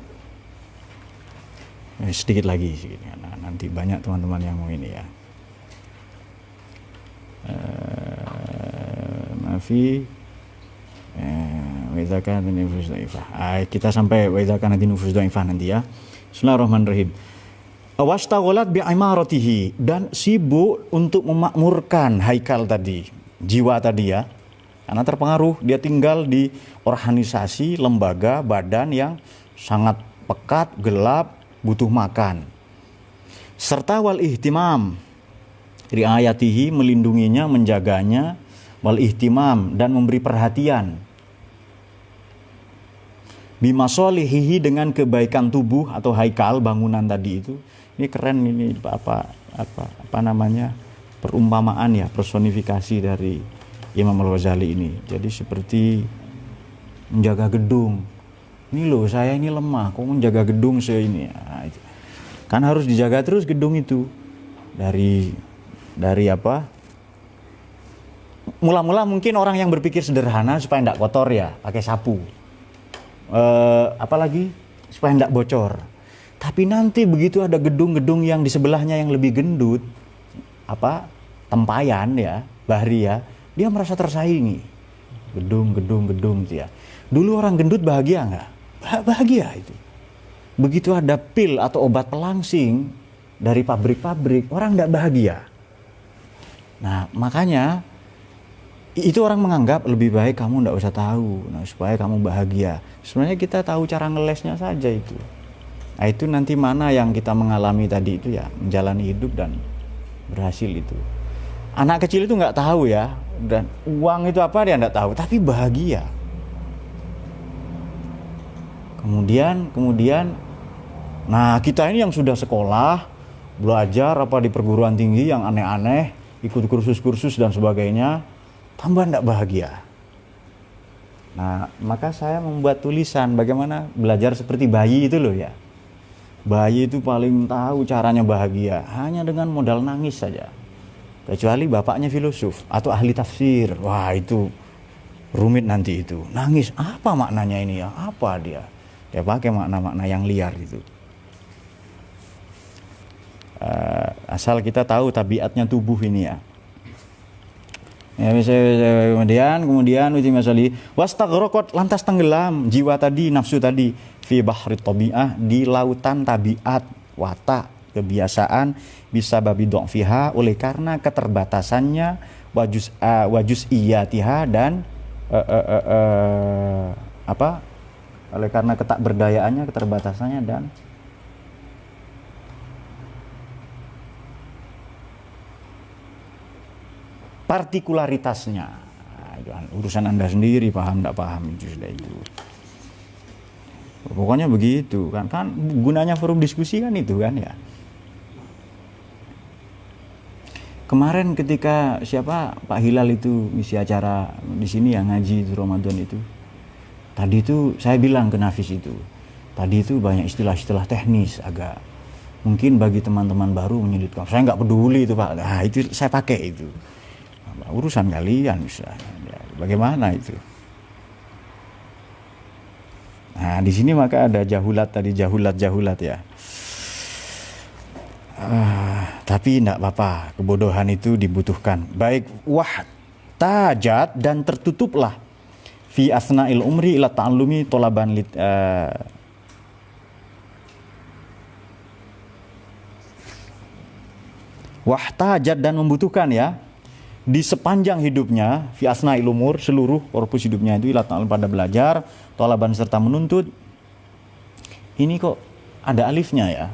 Speaker 1: Sedikit lagi. Nah, nanti banyak teman-teman yang mau ini ya. Maafi. Wa kana nufus dhaifah. Kita sampai wa kana nufus dhaifah nanti ya. Bismillahirrahmanirrahim. Wastaghalat bi'imaratihi, dan sibuk untuk memakmurkan haikal tadi, jiwa tadi ya. Karena terpengaruh, dia tinggal di organisasi, lembaga, badan yang sangat pekat, gelap, butuh makan. Serta wal ihtimam, riayatihi, melindunginya, menjaganya, wal ihtimam, dan memberi perhatian. Bimasolihihi, dengan kebaikan tubuh atau haikal bangunan tadi itu. Ini keren ini apa namanya, perumpamaan ya, personifikasi dari Imam Al-Ghazali ini. Jadi seperti menjaga gedung. Ini loh, saya ini lemah, kok menjaga gedung ini. Nah, itu. Kan harus dijaga terus gedung itu. Dari apa? Mula-mula mungkin orang yang berpikir sederhana supaya tidak kotor ya, pakai sapu. Apalagi supaya tidak bocor. Tapi nanti begitu ada gedung-gedung yang di sebelahnya yang lebih gendut, tempayan ya, bahri ya, dia merasa tersaingi. Gedung ya. Dulu orang gendut bahagia nggak? Bahagia itu. Begitu ada pil atau obat pelangsing dari pabrik-pabrik, orang nggak bahagia. Nah makanya itu orang menganggap lebih baik kamu nggak usah tahu, supaya kamu bahagia. Sebenarnya kita tahu cara ngelesnya saja itu. Nah itu nanti mana yang kita mengalami tadi itu ya, menjalani hidup dan berhasil itu. Anak kecil itu nggak tahu ya, dan uang itu apa dia nggak tahu, tapi bahagia. Kemudian, nah kita ini yang sudah sekolah, belajar di perguruan tinggi yang aneh-aneh, ikut kursus-kursus dan sebagainya, tambah nggak bahagia. Nah maka saya membuat tulisan bagaimana belajar seperti bayi itu loh ya. Bayi itu paling tahu caranya bahagia hanya dengan modal nangis saja. Kecuali bapaknya filosof atau ahli tafsir. Wah itu rumit nanti itu. Nangis, apa maknanya ini ya? Apa dia? Dia pakai makna-makna yang liar itu. Asal kita tahu tabiatnya tubuh ini ya. Ya, kemudian uji masali wastaghraqat, lantas tenggelam jiwa tadi, nafsu tadi, fi bahri tabi'ah, di lautan tabiat, watak, kebiasaan, bisa babi fiha, oleh karena keterbatasannya, wajus iyatiha, dan oleh karena ketakberdayaannya, keterbatasannya, dan partikularitasnya. Nah, urusan Anda sendiri, paham tidak paham itu sudah itu. Pokoknya begitu kan gunanya forum diskusi kan itu kan ya. Kemarin ketika Pak Hilal itu ngisi acara di sini ya, ngaji itu Ramadan itu. Tadi itu saya bilang ke Nafis itu. Tadi itu banyak istilah-istilah teknis agak mungkin bagi teman-teman baru menyulitkan. Saya nggak peduli itu Pak. Nah, itu saya pakai itu. Urusan kalian misalnya. Bagaimana itu? Nah, di sini maka ada jahulat tadi, jahulat ya. Tapi tidak apa-apa, kebodohan itu dibutuhkan. Baik, tajat, dan tertutuplah fi asna'il umri ila ta'allumi tolaban tajat, dan membutuhkan ya, di sepanjang hidupnya, fi asna'il umur, seluruh korpus hidupnya itu ila ta'allum, pada belajar, tolaban serta menuntut. Ini kok ada alifnya ya?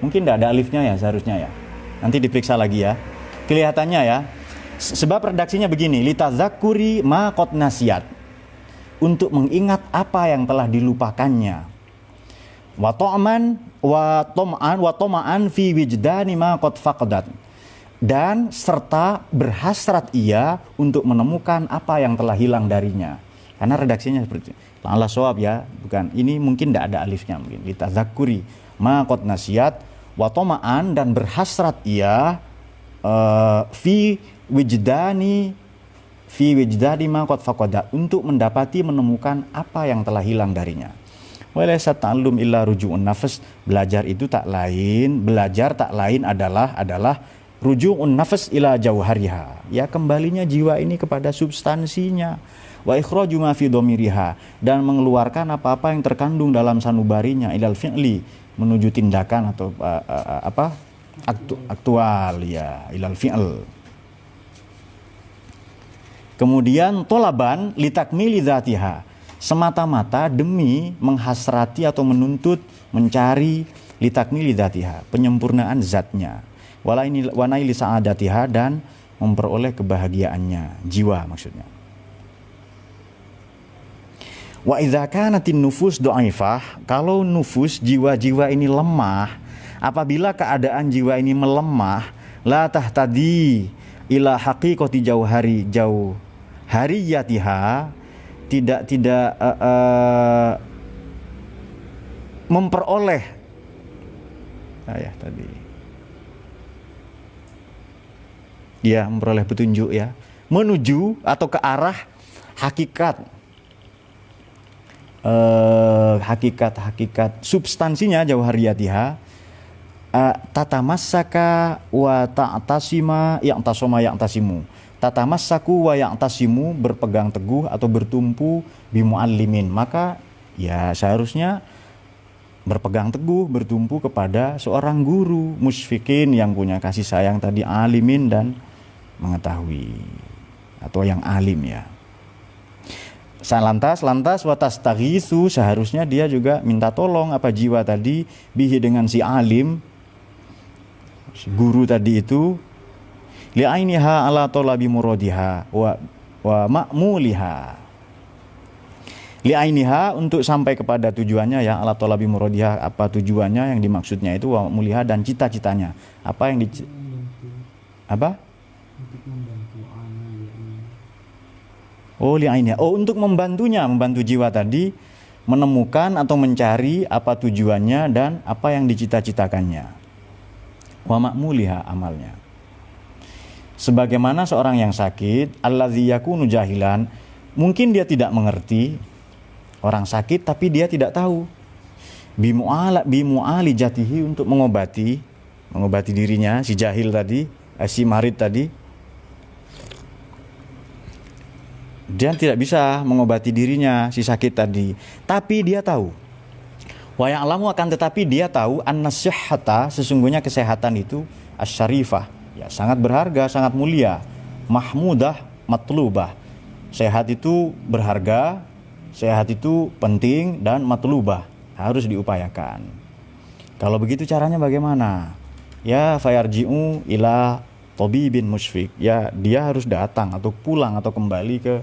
Speaker 1: Mungkin tidak ada alifnya ya seharusnya ya. Nanti diperiksa lagi ya. Kelihatannya ya. Sebab redaksinya begini, litazakuri ma qad nasiyat. Untuk mengingat apa yang telah dilupakannya. Wa toma'an fi wijdani ma qad faqadat. Dan serta berhasrat ia untuk menemukan apa yang telah hilang darinya. Karena redaksinya seperti itu. La'alla shawab ya, bukan. Ini mungkin tidak ada alifnya mungkin. Litazakuri ma qad nasiyat wa toma'an, dan berhasrat ia fi wijdani ma qad faqada, untuk mendapati menemukan apa yang telah hilang darinya. Walaysa ta'allum illa ruju'un nafs, belajar tak lain adalah ruju'un nafs ila jauhariha, ya kembalinya jiwa ini kepada substansinya. Wa ikhraju ma fi dhamiriha, dan mengeluarkan apa-apa yang terkandung dalam sanubarinya, ilal fi'li, menuju tindakan atau aktual ya, ilal fi'l. Kemudian tolaban litakmili dzatiha, semata-mata demi menghasrati atau menuntut, mencari litakmili dzatiha, penyempurnaan zatnya, wanaili sa'adatiha, dan memperoleh kebahagiaannya, jiwa maksudnya. Wa idza kanatin nufus dhaifah, kalau nufus, jiwa-jiwa ini lemah, apabila keadaan jiwa ini melemah, la tahtadi ila haqiqati jauhariyatiha, tidak memperoleh memperoleh petunjuk ya, menuju atau ke arah hakikat substansinya, jauhariyatiha, tatamassaka wa ta'tasima ya'tasimu, tatamassaku wa ya'tasimu, berpegang teguh atau bertumpu, bimuallimin, maka ya seharusnya berpegang teguh, bertumpu kepada seorang guru, musfikin, yang punya kasih sayang tadi, alimin, dan mengetahui atau yang alim ya. Lantas watastaghisu, seharusnya dia juga minta tolong jiwa tadi, bihi, dengan si alim, si guru tadi itu, li'ainiha ala talabi muradiha wa ma'muliha, li'ainiha, untuk sampai kepada tujuannya ya, ala talabi muradiha, apa tujuannya yang dimaksudnya itu, wa ma'muliha, dan cita-citanya, apa yang untuk membantunya, membantu jiwa tadi menemukan atau mencari apa tujuannya dan apa yang dicita-citakannya. Wa ma'muliha, amalnya. Sebagaimana seorang yang sakit, alladzi yakunu jahilan, mungkin dia tidak mengerti, Orang sakit tapi dia tidak tahu. Bimu'alijatihi, untuk mengobati dirinya, si jahil tadi, si marid tadi. Dia tidak bisa mengobati dirinya, si sakit tadi. Tapi dia tahu. Wa ya'lamu, akan tetapi dia tahu an-nasihhata, sesungguhnya kesehatan itu asyarifah, ya sangat berharga, sangat mulia. Mahmudah, matlubah. Sehat itu berharga, sehat itu penting, dan matlubah, harus diupayakan. Kalau begitu caranya bagaimana? Ya fayarji'u ila tabibin musyfik. Ya dia harus datang atau pulang atau kembali ke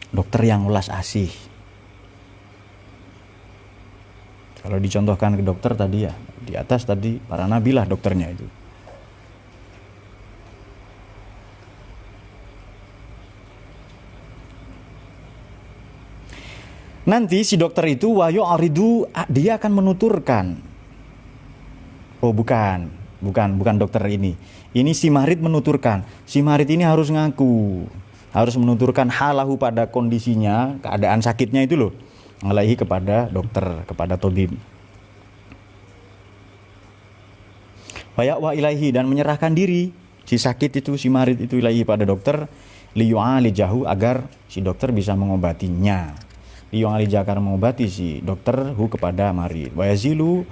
Speaker 1: dokter yang ulas asih. Kalau dicontohkan ke dokter tadi ya, di atas tadi para nabi lah dokternya itu. Nanti si dokter itu wayo aridu, dia akan menuturkan. Oh bukan dokter ini. Ini si marid menuturkan. Si marid ini harus ngaku, harus menuturkan halahu, pada kondisinya, keadaan sakitnya itu loh, alaihi, kepada dokter, kepada tabib. Wa ilaihi, dan menyerahkan diri si sakit itu, si marid itu, ilaihi, pada dokter, liyu'alijahu, agar si dokter bisa mengobatinya. Liyu'alijahu, akan mengobati si dokter hu, kepada marid. Wa yazilu,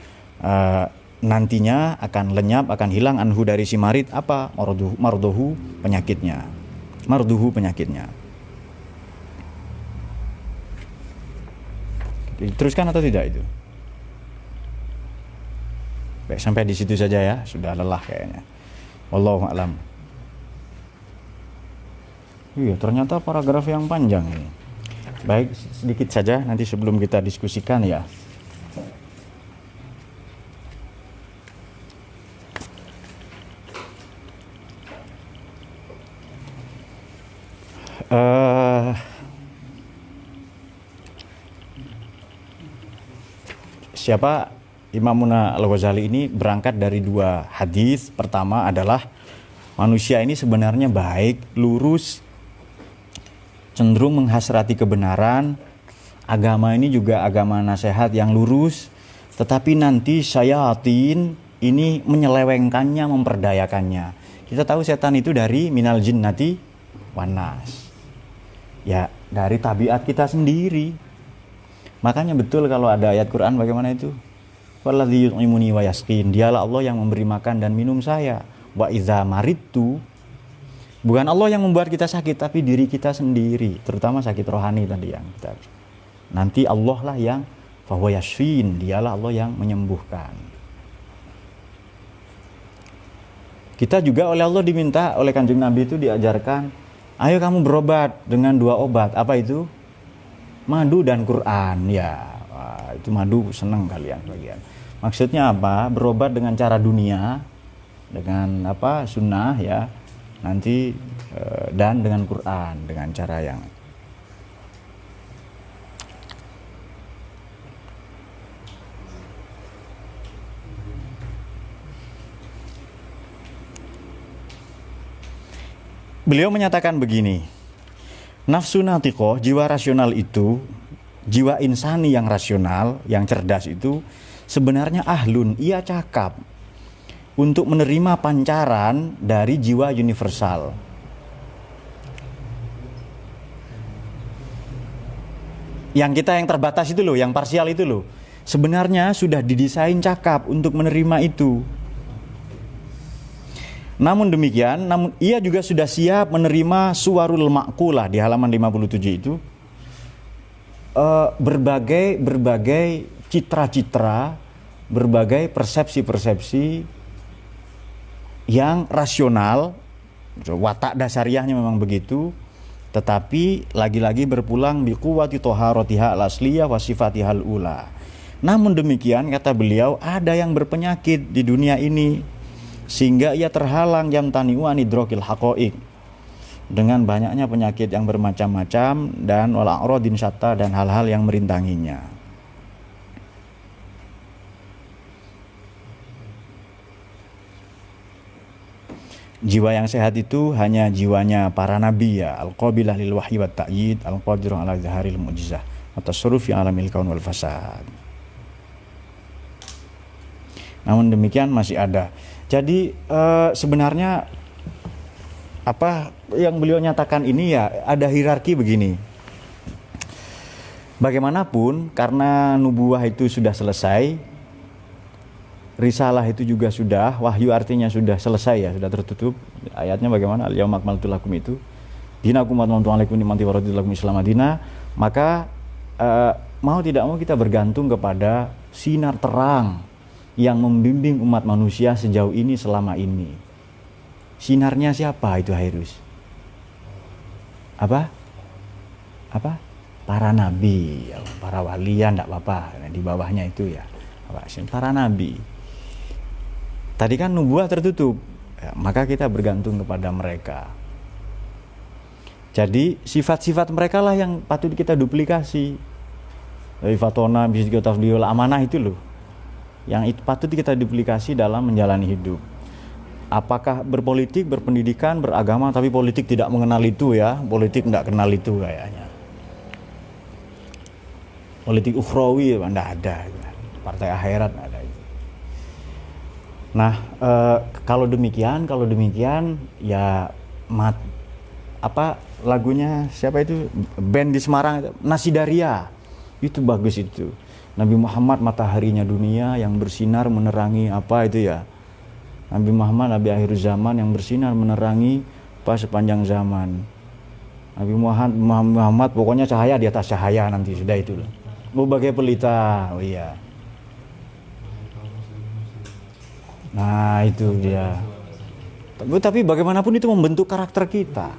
Speaker 1: nantinya akan lenyap, akan hilang, anhu, dari si marid, apa? Marduhu, penyakitnya. Marduhu, penyakitnya. Teruskan atau tidak itu? Baik, sampai di situ saja ya, sudah lelah kayaknya. Wallahu a'lam. Iya, ternyata paragraf yang panjang ini. Baik, sedikit saja nanti sebelum kita diskusikan ya. Siapa Imamuna Al-Ghazali ini berangkat dari dua hadis. Pertama adalah manusia ini sebenarnya baik, lurus, cenderung menghasrati kebenaran. Agama ini juga agama nasihat yang lurus, tetapi nanti syayatin ini menyelewengkannya, memperdayakannya. Kita tahu setan itu dari minal jinnati wanas. Ya, dari tabiat kita sendiri. Makanya betul kalau ada ayat Quran bagaimana itu? Walladzi yut'imuni wa yasqin. Dialah Allah yang memberi makan dan minum saya. Wa idza maridtu. Bukan Allah yang membuat kita sakit, tapi diri kita sendiri, terutama sakit rohani tadi yang kita. Nanti Allah lah yang fahuwa yashfin, dialah Allah yang menyembuhkan. Kita juga oleh Allah diminta, oleh Kanjeng Nabi itu diajarkan, ayo kamu berobat dengan dua obat. Apa itu? Madu dan Quran. Ya, wah, itu madu seneng kalian bagian. Maksudnya apa? Berobat dengan cara dunia, dengan apa? Sunnah ya. Nanti dan dengan Quran, dengan cara yang beliau menyatakan begini. Nafsu natiqoh, jiwa rasional itu, jiwa insani yang rasional, yang cerdas itu sebenarnya ahlun, ia cakap untuk menerima pancaran dari jiwa universal. Yang kita yang terbatas itu loh, yang parsial itu loh, sebenarnya sudah didesain cakap untuk menerima itu. Namun demikian, ia juga sudah siap menerima suwarul ma'kulah di halaman 57 itu, berbagai citra-citra, berbagai persepsi-persepsi yang rasional, watak dasariahnya memang begitu, tetapi lagi-lagi berpulang biquwwati thaharatiha al-asliyah wa sifatihal ula. Namun demikian, kata beliau, ada yang berpenyakit di dunia ini sehingga ia terhalang yamtani'u anidrokil haqaiq, dengan banyaknya penyakit yang bermacam-macam dan wal a'radin syatta, dan hal-hal yang merintanginya. Jiwa yang sehat itu hanya jiwanya para nabi ya, al-qabilah lil wahyi wat ta'yid, al-qadirun ala zaharil mu'jizah, at-tasarruf fi alamil kaun wal fasad. Namun demikian masih ada. Jadi sebenarnya apa yang beliau nyatakan ini ya ada hierarki begini. Bagaimanapun karena nubuwah itu sudah selesai, risalah itu juga sudah, wahyu artinya sudah selesai ya, sudah tertutup. Ayatnya bagaimana? Al-yauma akmaltu lakum itu dinakum wa atmamtu alaikum ni'mati wa raditu lakum Islam madina. Maka mau tidak mau kita bergantung kepada sinar terang yang membimbing umat manusia sejauh ini selama ini. Sinarnya siapa itu Hairus? Apa? Para nabi, ya, para walian enggak apa-apa, di bawahnya itu ya. Para nabi. Tadi kan nubuah tertutup, ya, maka kita bergantung kepada mereka. Jadi sifat-sifat mereka lah yang patut kita duplikasi. Dari fatona, bisiko tafdiyul amanah itu loh, yang itu patut kita duplikasi dalam menjalani hidup. Apakah berpolitik, berpendidikan, beragama, tapi politik tidak mengenal itu ya, politik tidak kenal itu kayaknya. Politik ukhrawi tidak ada, partai akhirat tidak ada itu. Nah, kalau demikian ya lagunya siapa itu, band di Semarang, Nasidaria itu bagus itu. Nabi Muhammad mataharinya dunia yang bersinar menerangi apa itu ya. Nabi Muhammad Nabi akhir zaman yang bersinar menerangi apa sepanjang zaman. Nabi Muhammad pokoknya cahaya di atas cahaya nanti sudah itu loh. Bagai pelita. Oh iya. Nah, itu dia. Tapi bagaimanapun itu membentuk karakter kita.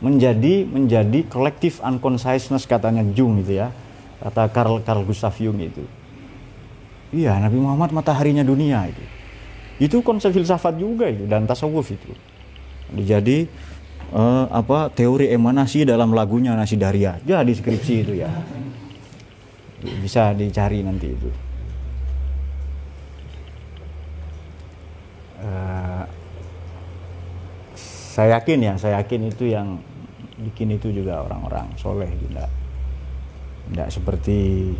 Speaker 1: Menjadi collective unconsciousness katanya Jung itu ya. Kata Carl Gustav Jung itu. Iya, Nabi Muhammad mataharinya dunia itu. Itu konsep filsafat juga itu dan tasawuf itu. Jadi teori emanasi dalam lagunya Nasidaria. Jadi skripsi itu ya. Bisa dicari nanti itu. Saya yakin itu yang bikin itu juga orang-orang soleh juga. Tidak seperti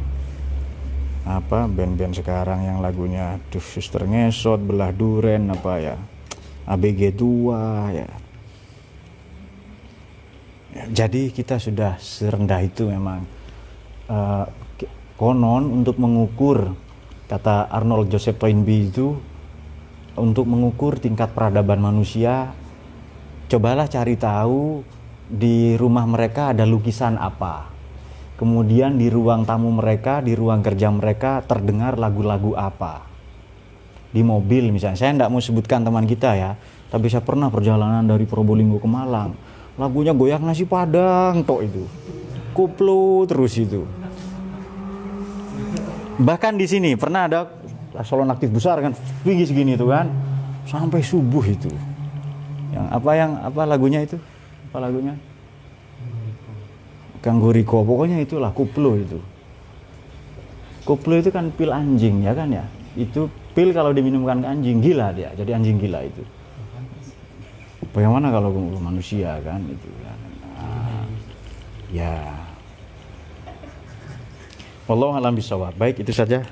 Speaker 1: band-band sekarang yang lagunya Suster Ngesot, Belah Duren ABG tua ya. Jadi kita sudah serendah itu memang. Konon untuk mengukur, kata Arnold Joseph Toynbee itu, untuk mengukur tingkat peradaban manusia, cobalah cari tahu di rumah mereka ada lukisan apa. Kemudian di ruang tamu mereka, di ruang kerja mereka terdengar lagu-lagu apa. Di mobil misalnya, saya tidak mau sebutkan teman kita ya, tapi saya pernah perjalanan dari Probolinggo ke Malang. Lagunya Goyang Nasi Padang tok itu. Koplo terus itu. Bahkan di sini pernah ada salon aktif besar kan, tinggi segini itu kan, sampai subuh itu. Yang apa lagunya itu? Apa lagunya? Kangguriko, pokoknya itulah koplo itu. Koplo itu kan pil anjing ya kan ya. Itu pil kalau diminumkan ke anjing gila dia, jadi anjing gila itu. Bagaimana kalau manusia kan itu kan. Ya. Wallahu a'lam bishawab. Baik, itu saja.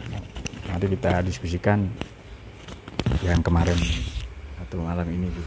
Speaker 1: Nanti kita diskusikan yang kemarin atau malam ini.